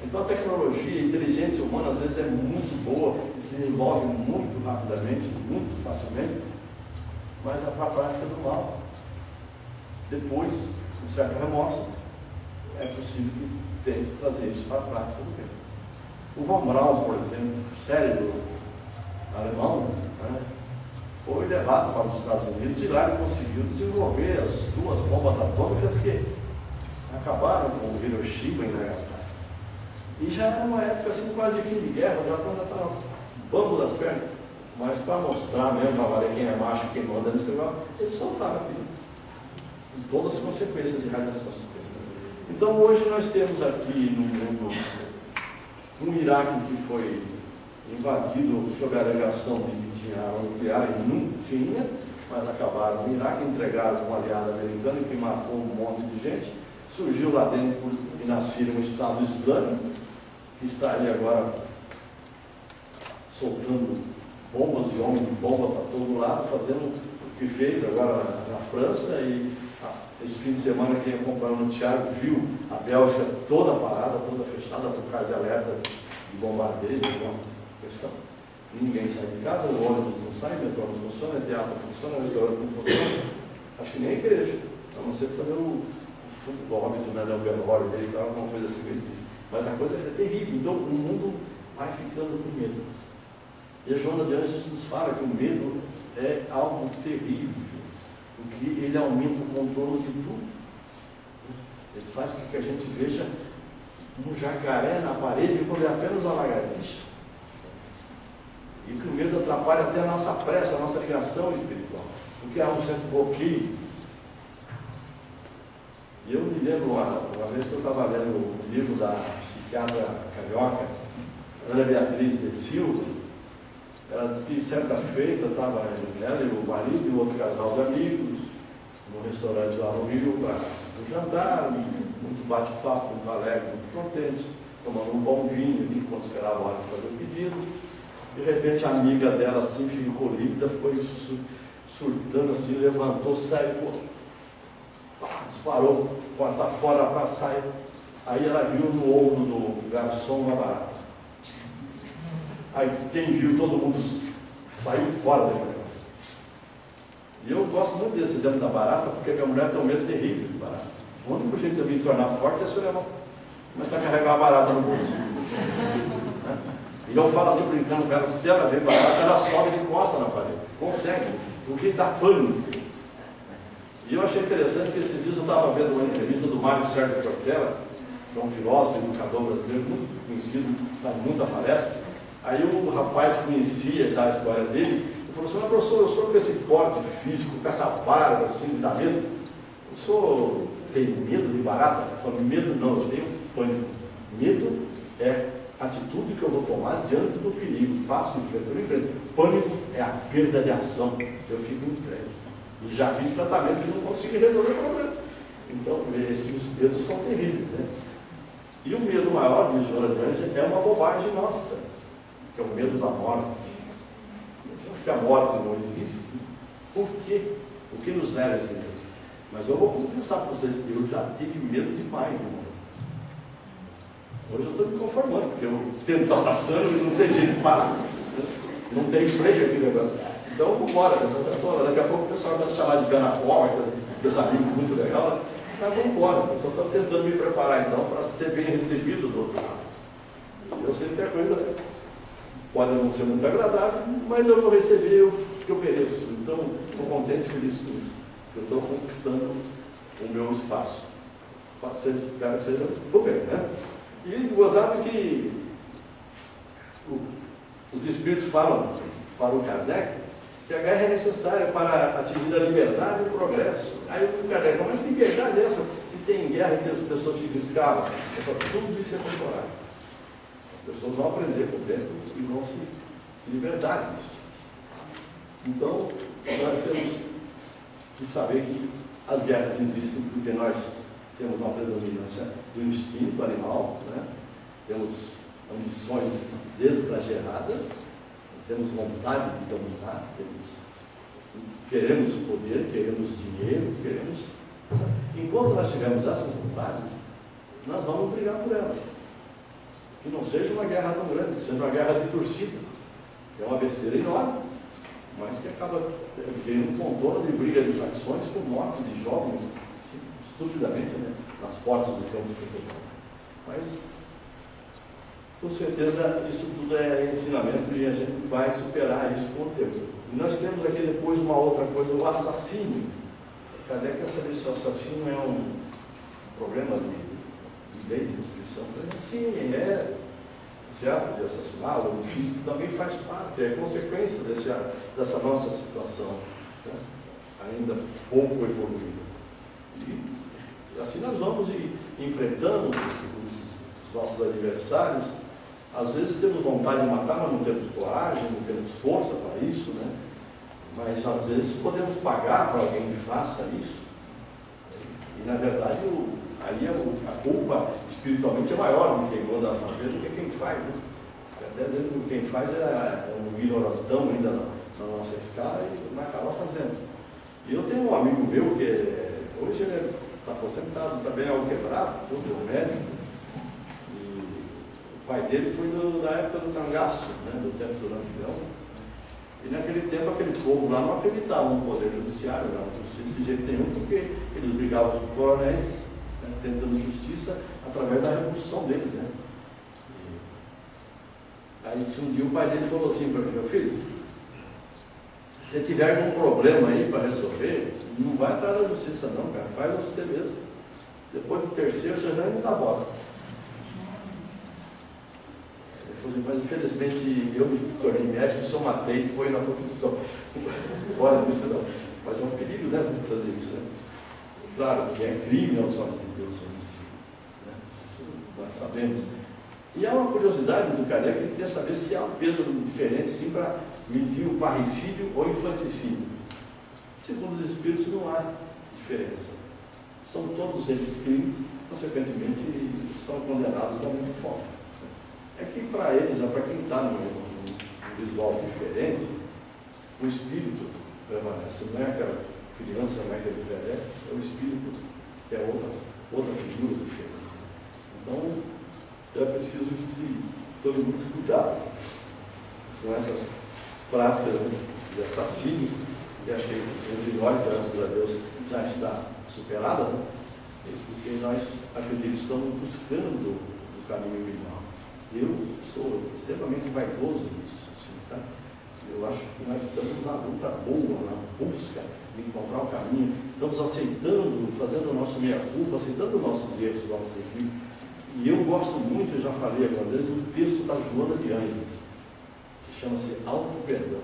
Então a tecnologia, a inteligência humana às vezes é muito boa e se desenvolve muito rapidamente, muito facilmente, mas é para a prática do mal. Depois, com certo remorso, é possível que tente trazer isso para a prática do bem. O Von Braun, por exemplo, o cérebro alemão, né, foi levado para os Estados Unidos e lá ele conseguiu desenvolver as duas bombas atômicas que acabaram com Hiroshima e Nagasaki. E já era uma época assim, quase de fim de guerra, já quando estava bambo das pernas. Mas para mostrar mesmo, para valer quem é macho, quem manda nesse negócio, eles soltaram aquilo. E todas as consequências de radiação. Então hoje nós temos aqui no mundo um Iraque que foi invadido sob a alegação de que tinha arma nuclear, e não tinha, mas acabaram no Iraque, entregaram para um aliado americano que matou um monte de gente. Surgiu lá dentro por Nasir um Estado Islâmico, que está aí agora soltando bombas e homens de bomba para todo lado, fazendo o que fez agora na França. E esse fim de semana, quem acompanhou o noticiário viu a Bélgica toda parada, toda fechada por causa de alerta de bombardeio, de uma questão. Ninguém sai de casa, o ônibus não sai, o metrô não funciona, o teatro não funciona, o restaurante não funciona. Acho que nem a igreja, a não ser fazer o futebol, o velório dele, alguma coisa assim que ele disse. Mas a coisa é terrível. Então o mundo vai ficando com medo. E a Joana de Anjos nos fala que o medo é algo terrível, porque ele aumenta o controle de tudo. Ele faz com que a gente veja um jacaré na parede quando é apenas uma lagartixa. E que o medo atrapalha até a nossa pressa, a nossa ligação espiritual, porque há um certo bloqueio. E eu me lembro uma vez que eu estava lendo o livro da psiquiatra carioca, Ana Beatriz de Silva. Ela disse que certa feita estava ela e o marido e outro casal de amigos num restaurante lá no Rio para um jantar, muito bate-papo, muito alegre, muito contentes, tomando um bom vinho ali, enquanto esperava a hora de fazer o pedido. De repente a amiga dela assim ficou lívida, foi surtando assim, levantou, saiu, disparou, porta fora para sair. Aí ela viu no ombro do garçom uma barata. Aí quem viu, todo mundo saiu fora daquele negócio. E eu gosto muito desse exemplo da barata, porque minha mulher tem um medo terrível de barata. O único jeito de eu me tornar forte é se eu começar a carregar a barata no bolso. E eu falo assim brincando com ela, se ela vê barata, ela sobe de costa na parede. Consegue, porque dá pânico. E eu achei interessante que esses dias eu estava vendo uma entrevista do Mário Sérgio Cortella, que é um filósofo, educador brasileiro, muito conhecido, faz muita palestra. Aí o rapaz conhecia já a história dele, e falou assim: mas professor, eu sou com esse porte físico, com essa barba assim, me dá medo. O senhor tem medo de barata? Eu falei: medo não, eu tenho pânico. Medo é atitude que eu vou tomar diante do perigo. Faço, enfrento, eu enfrento. Pânico é a perda de ação. Eu fico entregue. E já fiz tratamento que não consegui resolver o problema. Então, esses medos são terríveis, né? E o medo maior, diz Joana de Ângeles, é uma bobagem nossa, que é o medo da morte. Que a morte não existe. Por quê? O que nos leva a esse medo? Mas eu vou confessar para vocês que eu já tive medo demais de morrer. Hoje eu estou me conformando, porque eu tento estar passando e não tem jeito de parar. Não tem freio aqui o negócio. Então vamos embora. Daqui a pouco o pessoal vai chamar de Ganapó, aqueles amigos muito legais, né? Mas vamos embora. Eu só estou tentando me preparar então para ser bem recebido do outro lado. Eu sei que a coisa pode não ser muito agradável, mas eu vou receber o que eu mereço. Então estou contente e feliz com isso. Eu estou conquistando o meu espaço. Espero que seja tudo bem, né? E gozado que os Espíritos falam para o Kardec que a guerra é necessária para atingir a liberdade e o progresso. Aí o Kardec fala, mas que liberdade é essa? Se tem guerra e as pessoas ficam escravas. Eu falo, tudo isso é temporário. As pessoas vão aprender com o tempo e vão se libertar disso. Então, nós temos que saber que as guerras existem porque nós temos uma predominância do instinto animal, né? Temos ambições exageradas, temos vontade de dominar, queremos poder, queremos dinheiro, queremos... Enquanto nós tivermos essas vontades, nós vamos brigar por elas. Que não seja uma guerra tão grande, que seja uma guerra de torcida. É uma besteira enorme, mas que acaba tendo um contorno de briga de facções com morte de jovens, assim, estupidamente, né, nas portas do campo de futebol. Mas, com certeza, isso tudo é ensinamento e a gente vai superar isso com o tempo. E nós temos aqui depois uma outra coisa, o assassínio. Cadê quer saber se o assassínio é um problema de lei de descrição? Sim, esse ato de assassinar, o homicídio também faz parte, é consequência dessa nossa situação, né? Ainda pouco evoluída. E assim nós vamos enfrentando os nossos adversários. Às vezes temos vontade de matar, mas não temos coragem, não temos força para isso, né? Mas às vezes podemos pagar para alguém que faça isso. E na verdade, aí a culpa espiritualmente é maior de quem manda fazer do que quem faz, né? Até mesmo quem faz é um ignorantão ainda na nossa escala e não acaba fazendo. E eu tenho um amigo meu que hoje ele está aposentado, também é um quebrado, todo médico. O pai dele foi da época do cangaço, né, do tempo do Lampião. E naquele tempo aquele povo lá não acreditava no poder judiciário, não, justiça de jeito nenhum, porque eles brigavam com os coronéis, né, tentando justiça através da revolução deles, né? Aí um dia o pai dele falou assim para mim, meu filho, se você tiver algum problema aí para resolver, não vai atrás da justiça não, cara, faz você mesmo. Depois do terceiro você já não dá bola. Mas infelizmente eu me tornei médico, só matei, foi na profissão. Fora disso não. Mas é um perigo, né, fazer isso, né? Claro que é crime aos olhos de Deus o homicídio, né? Isso nós sabemos. E há uma curiosidade do Kardec, ele queria saber se há um peso diferente assim, para medir o parricídio ou infanticídio. Segundo os espíritos não há diferença. São todos eles crimes, consequentemente são condenados da mesma forma. É que para eles, para quem está num visual diferente, o espírito permanece, não é aquela criança, não é aquele velho, é o espírito que é outra figura diferente. Então, é preciso que se tome muito cuidado com essas práticas, né, de assassínio, que acho que entre nós, graças a Deus, já está superada, né? Porque nós, acredito, estamos buscando o caminho final. Eu sou extremamente vaidoso nisso, assim, sabe? Eu acho que nós estamos na luta boa, na busca de encontrar o caminho, estamos aceitando, fazendo o nosso meia-culpa, aceitando os nossos erros, os nossos equívocos. E eu gosto muito, eu já falei alguma vez, do texto da Joana de Ângeles, que chama-se Auto-Perdão.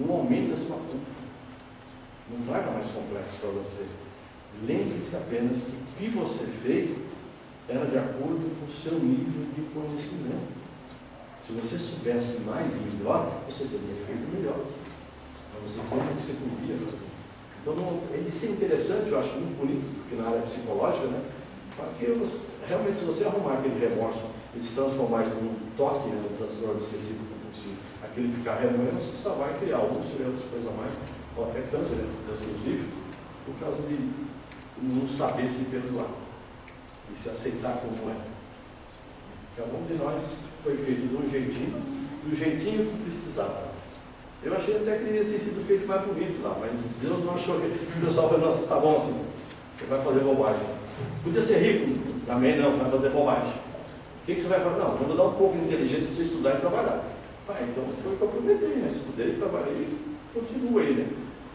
Não aumente a sua culpa. Não traga mais complexo para você. Lembre-se apenas que o que você fez era de acordo com o seu nível de conhecimento. Se você soubesse mais e melhor, você teria feito melhor. Mas você fez o que você podia fazer. Então, isso é interessante, eu acho muito bonito, porque na área psicológica, né? Porque realmente, se você arrumar aquele remorso e se transformar isso num toque, né, no transtorno obsessivo compulsivo, aquele ficar remoendo, você só vai criar úlcera e outras coisas a mais, ou até câncer, né, Deus nos livre, por causa de não saber se perdoar e se aceitar como é. Cada um de nós foi feito de um jeitinho, do jeitinho que precisava. Eu achei até que ele ia ter sido feito mais bonito lá, mas Deus não achou que o pessoal falou, nossa, tá bom assim, você vai fazer bobagem. Podia ser rico, também não, você vai fazer bobagem. O que você vai fazer? Não, vou dar um pouco de inteligência para você estudar e trabalhar. Então foi o que eu prometi, né? Estudei, trabalhei e continuo aí, né?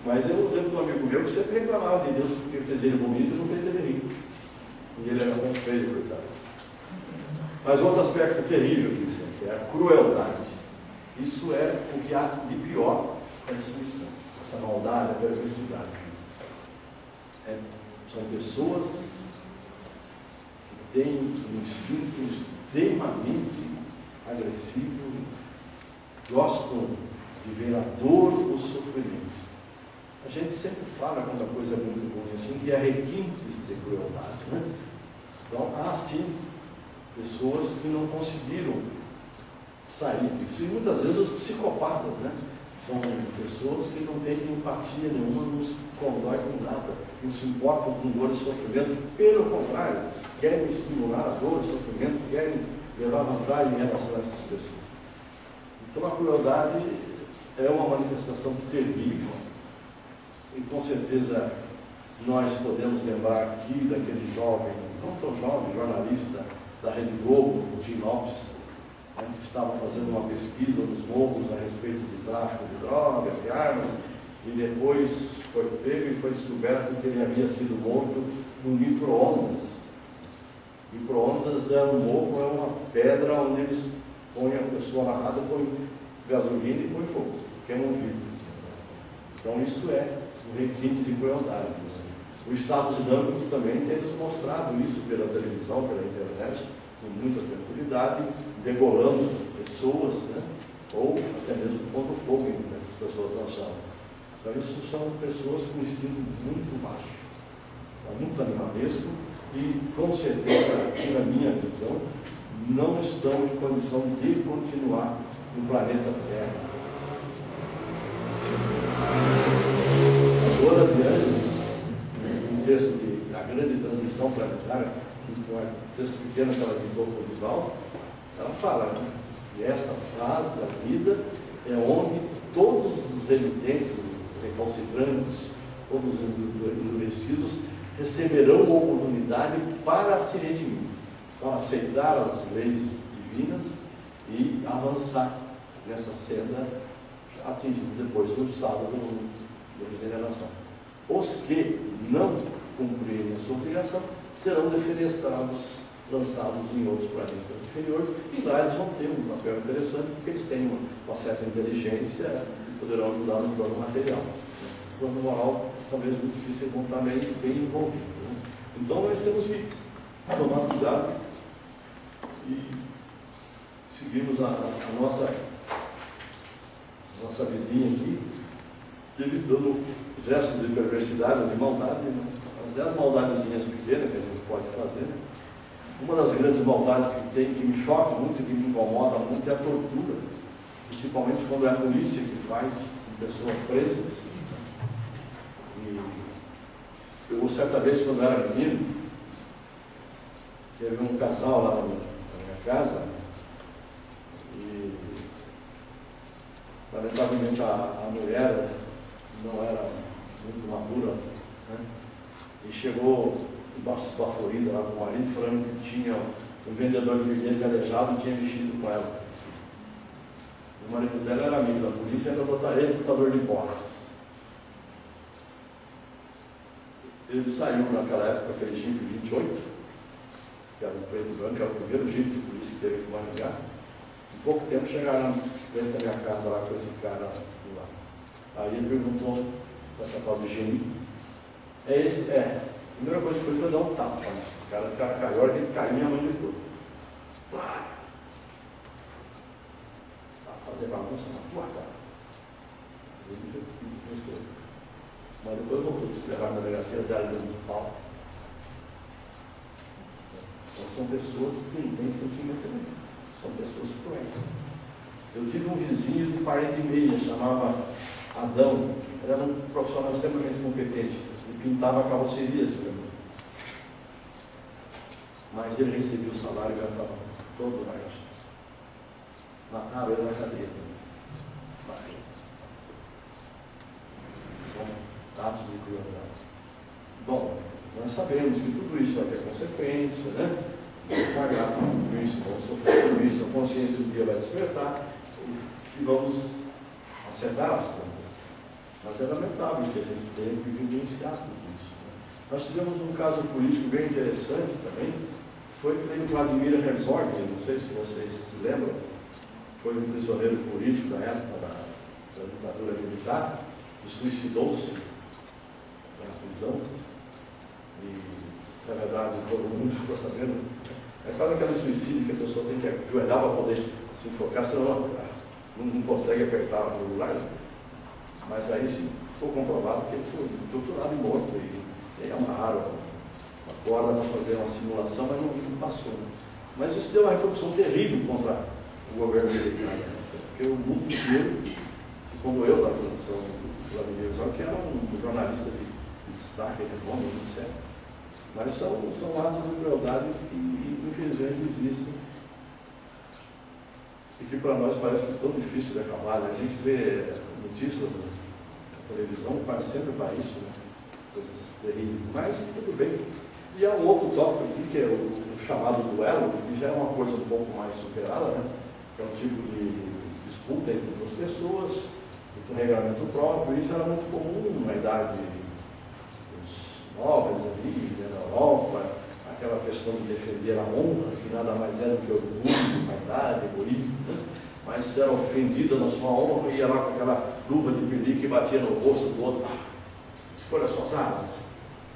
Mas eu lembro de um amigo meu que sempre reclamava de Deus porque fez ele bonito e não fez ele rico. E ele era muito feio, coitado. Mas outro aspecto terrível que é a crueldade. Isso é o que há de pior na destruição. Essa maldade, a perversidade. São pessoas que têm um instinto extremamente agressivo, gostam de ver a dor ou o sofrimento. A gente sempre fala quando a coisa é muito ruim assim, que há requintes de crueldade, né? Então, há sim pessoas que não conseguiram sair disso. E muitas vezes os psicopatas, né? São pessoas que não têm empatia nenhuma, não se condói com nada, não se importam com dor e sofrimento. Pelo contrário, querem estimular a dor e sofrimento, querem levar vantagem em relação a essas pessoas. Então, a crueldade é uma manifestação terrível. E com certeza nós podemos lembrar aqui daquele jovem, não tão jovem, jornalista da Rede Globo, o Tim Lopes, né, que estava fazendo uma pesquisa nos morros a respeito de tráfico de drogas, de armas, e depois foi pego e foi descoberto que ele havia sido morto no micro-ondas. Micro-ondas é um morro, é uma pedra onde eles põem a pessoa amarrada, põem gasolina e põem fogo, queimam vivo. Então isso é um requinte de crueldade. O Estado Islâmico também tem nos mostrado isso pela televisão, pela internet, com muita tranquilidade, degolando pessoas, né? Ou até mesmo pondo fogo em que as pessoas não são. Então, isso são pessoas com um instinto muito baixo, muito animalesco e, com certeza, aqui na minha visão, não estão em condição de continuar no planeta Terra. A Joana de Angeles, um texto de A Grande Transição Planetária, um texto pequeno que ela editou para o Vival, ela fala, né, que esta fase da vida é onde todos os remitentes, os recalcitrantes, todos os endurecidos, receberão uma oportunidade para se redimir, para aceitar as leis divinas e avançar nessa senda, atingindo depois o estado de regeneração. Os que não cumprirem a sua obrigação serão defenestrados, lançados em outros planetas inferiores, e lá eles vão ter um papel interessante, porque eles têm uma certa inteligência e poderão ajudar no plano material. No plano moral, talvez muito difícil, eles vão estar bem envolvidos. Né? Então nós temos que tomar cuidado e seguirmos a nossa vidinha aqui, evitando gestos de perversidade, de maldade, né? As 10 maldadezinhas pequenas que a gente pode fazer. Uma das grandes maldades que tem, que me choca muito, que me incomoda muito, é a tortura, principalmente quando é a polícia que faz com pessoas presas. E eu, certa vez, quando era menino, teve um casal lá na minha casa, e lamentavelmente a mulher não era muito madura, né? E chegou esbaforida lá com o marido, falando que tinha um vendedor de bilhete aleijado e tinha mexido com ela. O marido dela era amigo da polícia e era botar ele lutador de boxe. Ele saiu naquela época, aquele Jeep 28, que era o preto e branco, era o primeiro Jeep de polícia que teve que manejar. Em pouco tempo chegaram dentro da minha casa lá com esse cara lá. Aí ele perguntou para essa tal de Geni. É esse? É. A primeira coisa que foi dar um tapa. cara caiu, a hora que ele caiu, minha mãe gritou. Vai fazer bagunça na tua cara. Mas depois voltou, se levaram na delegacia, deram no pau. Então são pessoas que não têm sentimento nenhum. São pessoas cruéis. Eu tive um vizinho de parede meia, chamava Adão. Ele era um profissional extremamente competente. Ele pintava carrocerias, mas ele recebia o salário e gastava todo na caixinha. Mataram ele na cadeia. Bom, atos de crueldade. Bom, nós sabemos que tudo isso vai ter consequência, né? Vamos pagar por isso, vamos sofrer por isso, a consciência do dia vai despertar e vamos acertar as contas. Mas é lamentável que a gente tenha que vivenciar tudo isso. Né? Nós tivemos um caso político bem interessante também, foi o Vladimir Herzog, não sei se vocês se lembram, foi um prisioneiro político da época da ditadura militar, e suicidou-se na prisão, e, na verdade, todo mundo ficou sabendo. É claro aquele suicídio que a pessoa tem que ajoelhar para poder se enfocar, senão não consegue apertar o jugular. Mas aí sim, ficou comprovado que ele foi torturado e morto, e amarraram a corda para fazer uma simulação, mas não passou. Né? Mas isso deu uma repercussão terrível contra o governo militar, né? Porque o mundo inteiro se condoeu da posição do Vladimir Herzog, que era um jornalista de destaque, renome, etc. Mas são atos de crueldade que infelizmente existem e que para nós parece tão difícil de acabar. Né? A gente vê notícias na televisão, quase sempre para isso, né? Coisas terríveis, mas tudo bem. E há um outro tópico aqui, que é o chamado duelo, que já é uma coisa um pouco mais superada, né? Que é um tipo de disputa entre duas pessoas, com regramento próprio. Isso era muito comum na idade dos nobres ali, né, na Europa, aquela questão de defender a honra, que nada mais era do que orgulho, vaidade, egoísmo, né? Mas era ofendida na sua honra e ia lá com aquela luva de pelica e batia no rosto do outro. Escolha suas armas,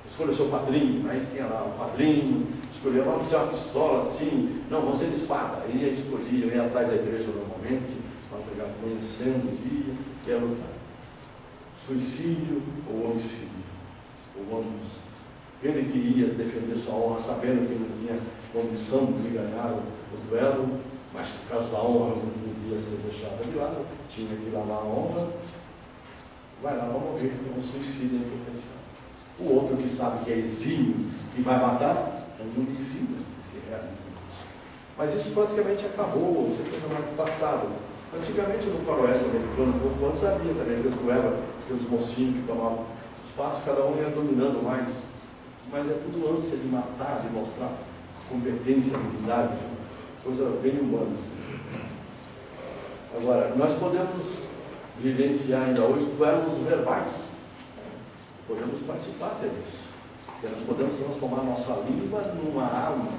escolha seu padrinho. Aí tinha lá o padrinho, escolhia, vamos fazer uma pistola assim, não, você de espada. Aí ia escolher, ia atrás da igreja normalmente, para pegar conhecendo o dia, e ia lutar. Suicídio ou homicídio, ou ambos. Ele que ia defender sua honra, sabendo que não tinha condição de ganhar o duelo, mas por causa da honra não podia ser deixada de lado, tinha que lavar a honra, vai lá para morrer com um suicídio em potencial. O outro que sabe que é exímio e vai matar, é um homicida, se realiza. Mas isso praticamente acabou, isso é coisa mais do passado. Antigamente no faroeste americano, o povo sabia também que os mocinhos que tomavam espaço, cada um ia dominando mais. Mas é tudo ânsia de matar, de mostrar competência, habilidade, coisa bem humana. Agora, nós podemos vivenciar ainda hoje duelos verbais. Podemos participar disso. Porque nós podemos transformar nossa língua numa arma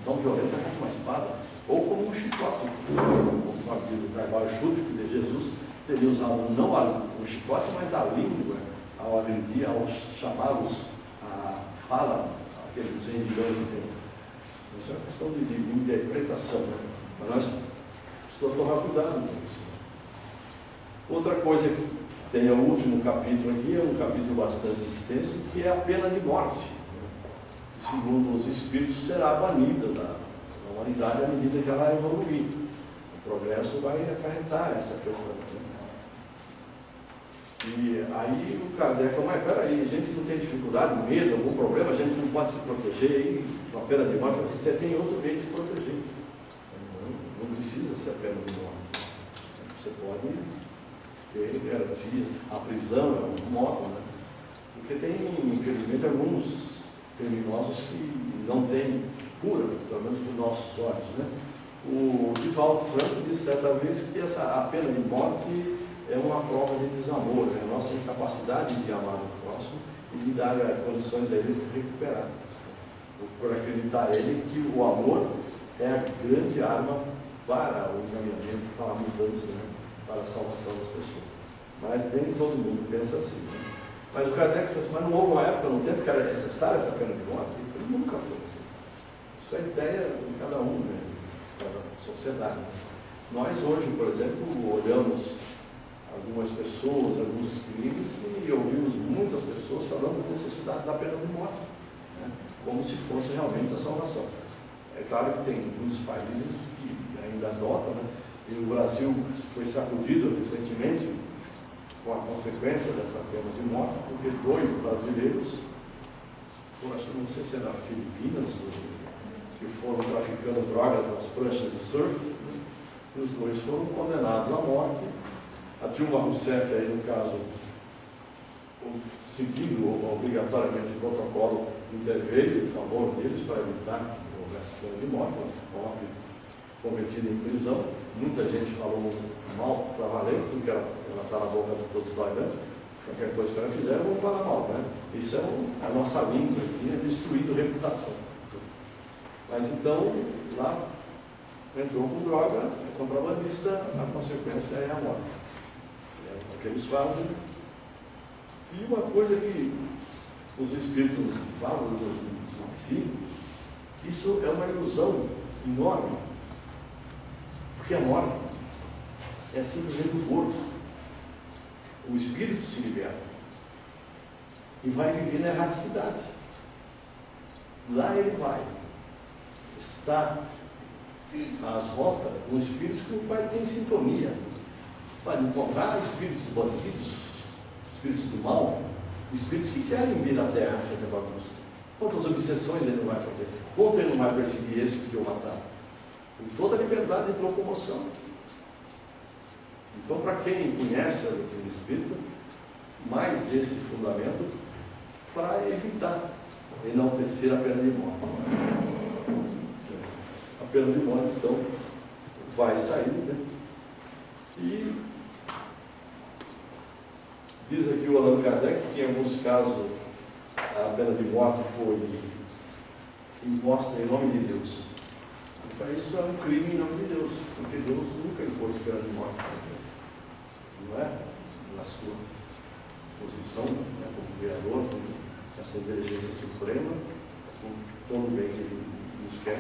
tão violenta como uma espada, ou como um chicote. Conforme diz o Carvalho Schutt, que Jesus teria usado não o chicote, mas a língua, ao agredir, ao chamá-los a fala, aqueles 100 milhões de tempo. Isso é uma questão de interpretação, né? Mas nós precisamos tomar cuidado com isso. Outra coisa que tem o último capítulo aqui, é um capítulo bastante extenso, que é a pena de morte. Que, segundo os espíritos, será banida da humanidade à medida que ela evoluir. O progresso vai acarretar essa questão. E aí o Kardec falou, mas peraí, a gente não tem dificuldade, medo, algum problema, a gente não pode se proteger, aí a pena de morte, você tem outro meio de se proteger. Não precisa ser a pena de morte. Você pode ter garantia, a prisão é um modo, né? Porque tem, infelizmente, alguns criminosos que não têm cura, pelo menos dos nossos olhos, né? O Divaldo Franco disse certa vez que a pena de morte é uma prova de desamor, é a nossa incapacidade de amar o próximo e de dar condições a ele de se recuperar. Por acreditar ele que o amor é a grande arma para o encaminhamento, para a mudança, né? Para a salvação das pessoas. Mas nem todo mundo pensa assim. Né? Mas o Kardec falou assim, mas não houve uma época no tempo que era necessária essa pena de morte? Ele falou, nunca foi necessário. Isso é ideia de cada um, né? Cada sociedade. Nós hoje, por exemplo, olhamos algumas pessoas, alguns crimes, e ouvimos muitas pessoas falando da necessidade da pena de morte, né? Como se fosse realmente a salvação. É claro que tem muitos países que ainda adotam, né? E o Brasil foi sacudido recentemente com a consequência dessa pena de morte, porque 2 brasileiros, eu acho, não sei se é da Filipinas, que foram traficando drogas nas pranchas de surf, né? E os 2 foram condenados à morte. A Dilma Rousseff, aí no caso, seguindo obrigatoriamente o protocolo, interveio em favor deles para evitar que houvesse pena de morte, morte cometida em prisão. Muita gente falou mal para valer, porque ela está na boca de todos nós, né? Qualquer coisa que ela fizer, eu vou falar mal, né? Isso é a nossa língua aqui, é destruindo reputação. Mas então, lá entrou com droga, é contrabandista, a consequência é a morte. É o que eles fazem. E uma coisa que os espíritos nos falam, nos ensinam, isso é uma ilusão enorme. Porque a morte é simplesmente o corpo. O espírito se liberta e vai viver na erraticidade. Lá ele vai estar às rotas com espíritos que o pai tem sintonia. Vai encontrar espíritos bandidos, espíritos do mal, espíritos que querem vir à terra fazer bagunça. Quantas obsessões ele não vai fazer? Quanto ele não vai perseguir esses que o mataram? Com toda a liberdade de locomoção. Então, para quem conhece a doutrina espírita, mais esse fundamento para evitar enaltecer a pena de morte. A pena de morte, então, vai sair, né? E diz aqui o Allan Kardec que em alguns casos a pena de morte foi imposta em nome de Deus. Isso é um crime em nome de Deus, porque Deus nunca impôs pena de morte. Não é? Na sua posição, né, como Criador, como essa inteligência suprema, com todo o bem que ele nos quer,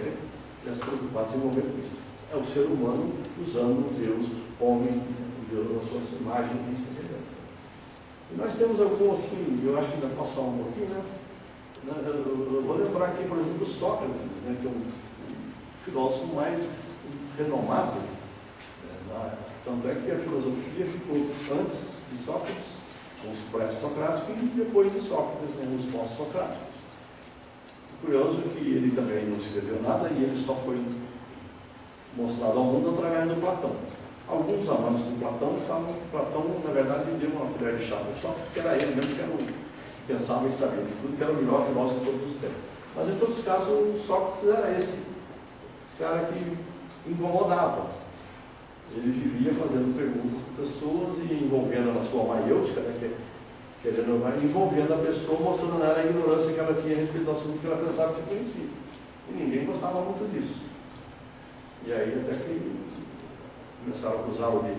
e as preocupadas em envolver com isso. É o ser humano usando Deus, homem, Deus na sua imagem e semelhança. E nós temos algum assim, eu acho que ainda posso falar um pouquinho, né? Eu vou lembrar aqui, por exemplo, do Sócrates, né, que é um filósofo mais renomado, né? Tanto é que a filosofia ficou antes de Sócrates, com os pré-socráticos, e depois de Sócrates, né, os pós-socráticos. Curioso que ele também não escreveu nada e ele só foi mostrado ao mundo através do Platão. Alguns amantes do Platão falam que Platão, na verdade, deu uma colher de chá para Sócrates, porque era ele mesmo que pensava e sabia de tudo, que era o melhor filósofo de todos os tempos. Mas, em todos os casos, o Sócrates era esse cara que incomodava. Ele vivia fazendo perguntas para pessoas e envolvendo na sua maiêutica, né, envolvendo a pessoa, mostrando nela a ignorância que ela tinha a respeito do assunto que ela pensava que conhecia. E ninguém gostava muito disso. E aí até que começaram a acusá-lo de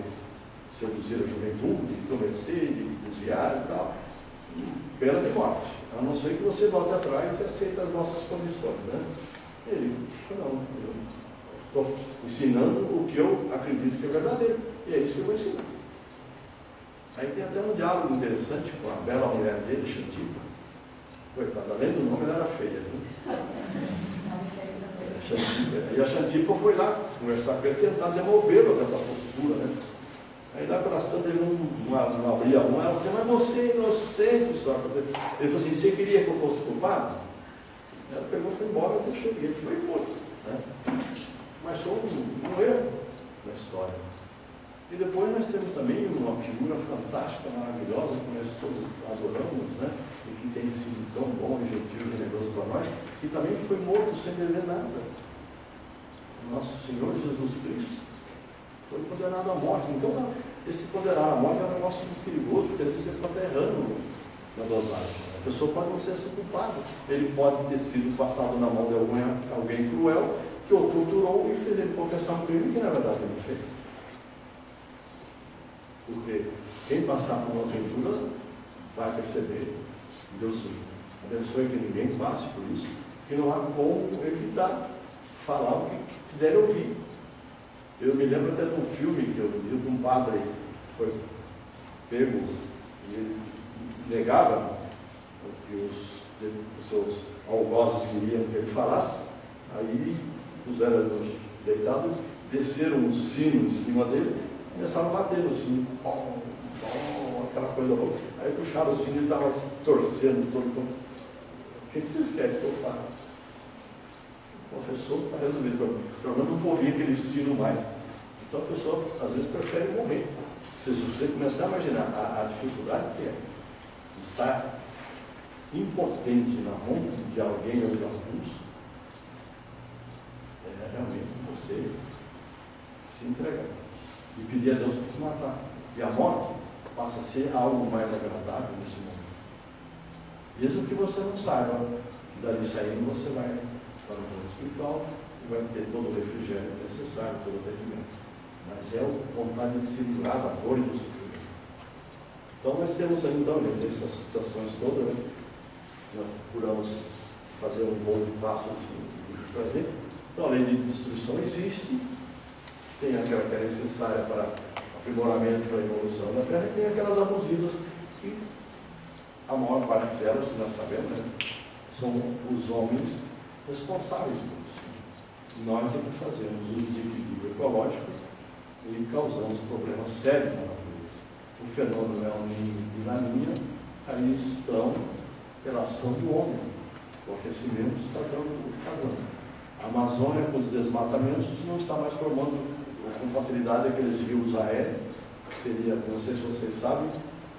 seduzir a juventude, de convencer, de desviar e tal. E pena de morte. A não ser que você volte atrás e aceite as nossas condições, né? Ele falou, não, eu estou ensinando o que eu acredito que é verdadeiro. E é isso que eu vou ensinar. Aí tem até um diálogo interessante com a bela mulher dele, Xantipa. Coitada, além do nome, ela era feia, né? Xantipa. E a Xantipa foi lá conversar com ele, tentar demovê-lo dessa postura, né? Aí lá pelas tantas ele não abria a mão, ela dizia, mas você é inocente, só. Ele falou assim, você queria que eu fosse culpado? Ela pegou e foi embora, eu deixei ele, foi morto, né? Mas foi um erro na história. E depois nós temos também uma figura fantástica, maravilhosa, que nós todos adoramos, né? E que tem sido tão bom e gentil e generoso para nós, que também foi morto sem dever nada. O nosso Senhor Jesus Cristo foi condenado à morte. Então, esse condenar à morte é um negócio muito perigoso, porque às vezes você está errando na dosagem. A pessoa pode não ser culpada. Ele pode ter sido passado na mão de alguém cruel, que o torturou e fez ele confessar um crime que na verdade ele fez. Porque quem passar por uma tortura vai perceber. Deus abençoe que ninguém passe por isso, que não há como evitar falar o que quiserem ouvir. Eu me lembro até de um filme que eu vi de um padre que foi pego e ele negava que os seus algozes queriam que ele falasse. Aí puseram ele deitado, desceram um sino em cima dele e começaram a bater no sino. Aquela coisa louca. Aí puxaram o sino e estava torcendo todo mundo. O que vocês querem que eu faça? O professor está resolvido. Pelo menos não vou ouvir aquele sino mais. Então a pessoa às vezes prefere morrer. Se você começar a imaginar a dificuldade que é estar impotente na mão de alguém ou de alguns, é realmente você se entregar e pedir a Deus para te matar. E a morte passa a ser algo mais agradável nesse momento. Mesmo que você não saiba, dali saindo você vai para o hospital e vai ter todo o refrigério necessário, todo o atendimento. Mas é a vontade de se livrar da dor e do sofrimento. Então nós temos aí, então, essas situações todas, né? Nós procuramos fazer um voo de passo de prazer. Então a lei de destruição existe, tem aquela que é necessária para aprimoramento, para a evolução da Terra, e tem aquelas abusivas que a maior parte delas, nós sabemos, né, são os homens responsáveis por isso. Nós é que fazemos o desequilíbrio ecológico e causamos problemas sérios na natureza. O fenômeno é o Ninho e La Niña, aí estão pela ação do homem. O aquecimento está dando. A Amazônia, com os desmatamentos, não está mais formando com facilidade aqueles rios aéreos, que seria, não sei se vocês sabem,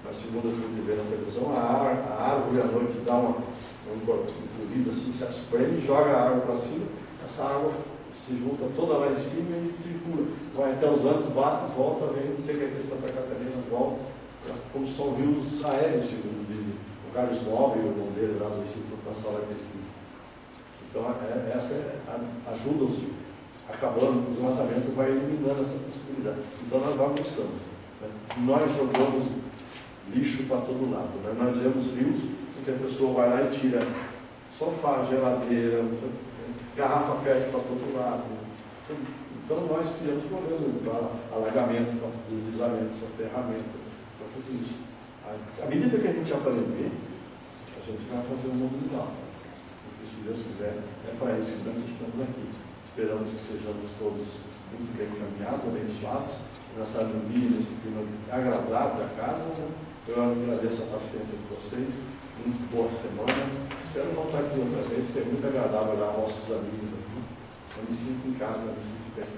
mas segundo eu pude ver na televisão, a árvore à noite dá uma corrida assim, se espreme, joga a árvore para cima, essa água se junta toda lá em cima e circula. Vai até os anos, bate, volta, vem, pega aqui Santa Catarina, volta, como são rios aéreos, segundo dizem. O Carlos Nobre, o irmão dele lá do Instituto Nacional de Pesquisa. Então, essa ajuda-se, acabando o desmatamento, vai eliminando essa possibilidade. Então, nós bagunçamos. Né? Nós jogamos lixo para todo lado. Né? Nós vemos rios, porque a pessoa vai lá e tira sofá, geladeira, garrafa PET para todo lado. Então, nós criamos problemas para alagamento, para deslizamento, soterramento, para tudo isso. À medida que a gente aprender, a gente vai fazer um mundo melhor. Porque, se Deus quiser, é para isso que nós estamos aqui. Esperamos que sejamos todos muito bem encaminhados, abençoados, nessa harmonia, nesse clima agradável da casa. Eu agradeço a paciência de vocês. Muito boa semana. Espero voltar aqui outra vez, que é muito agradável olhar nossos amigos aqui. Eu me sinto em casa, me sinto bem.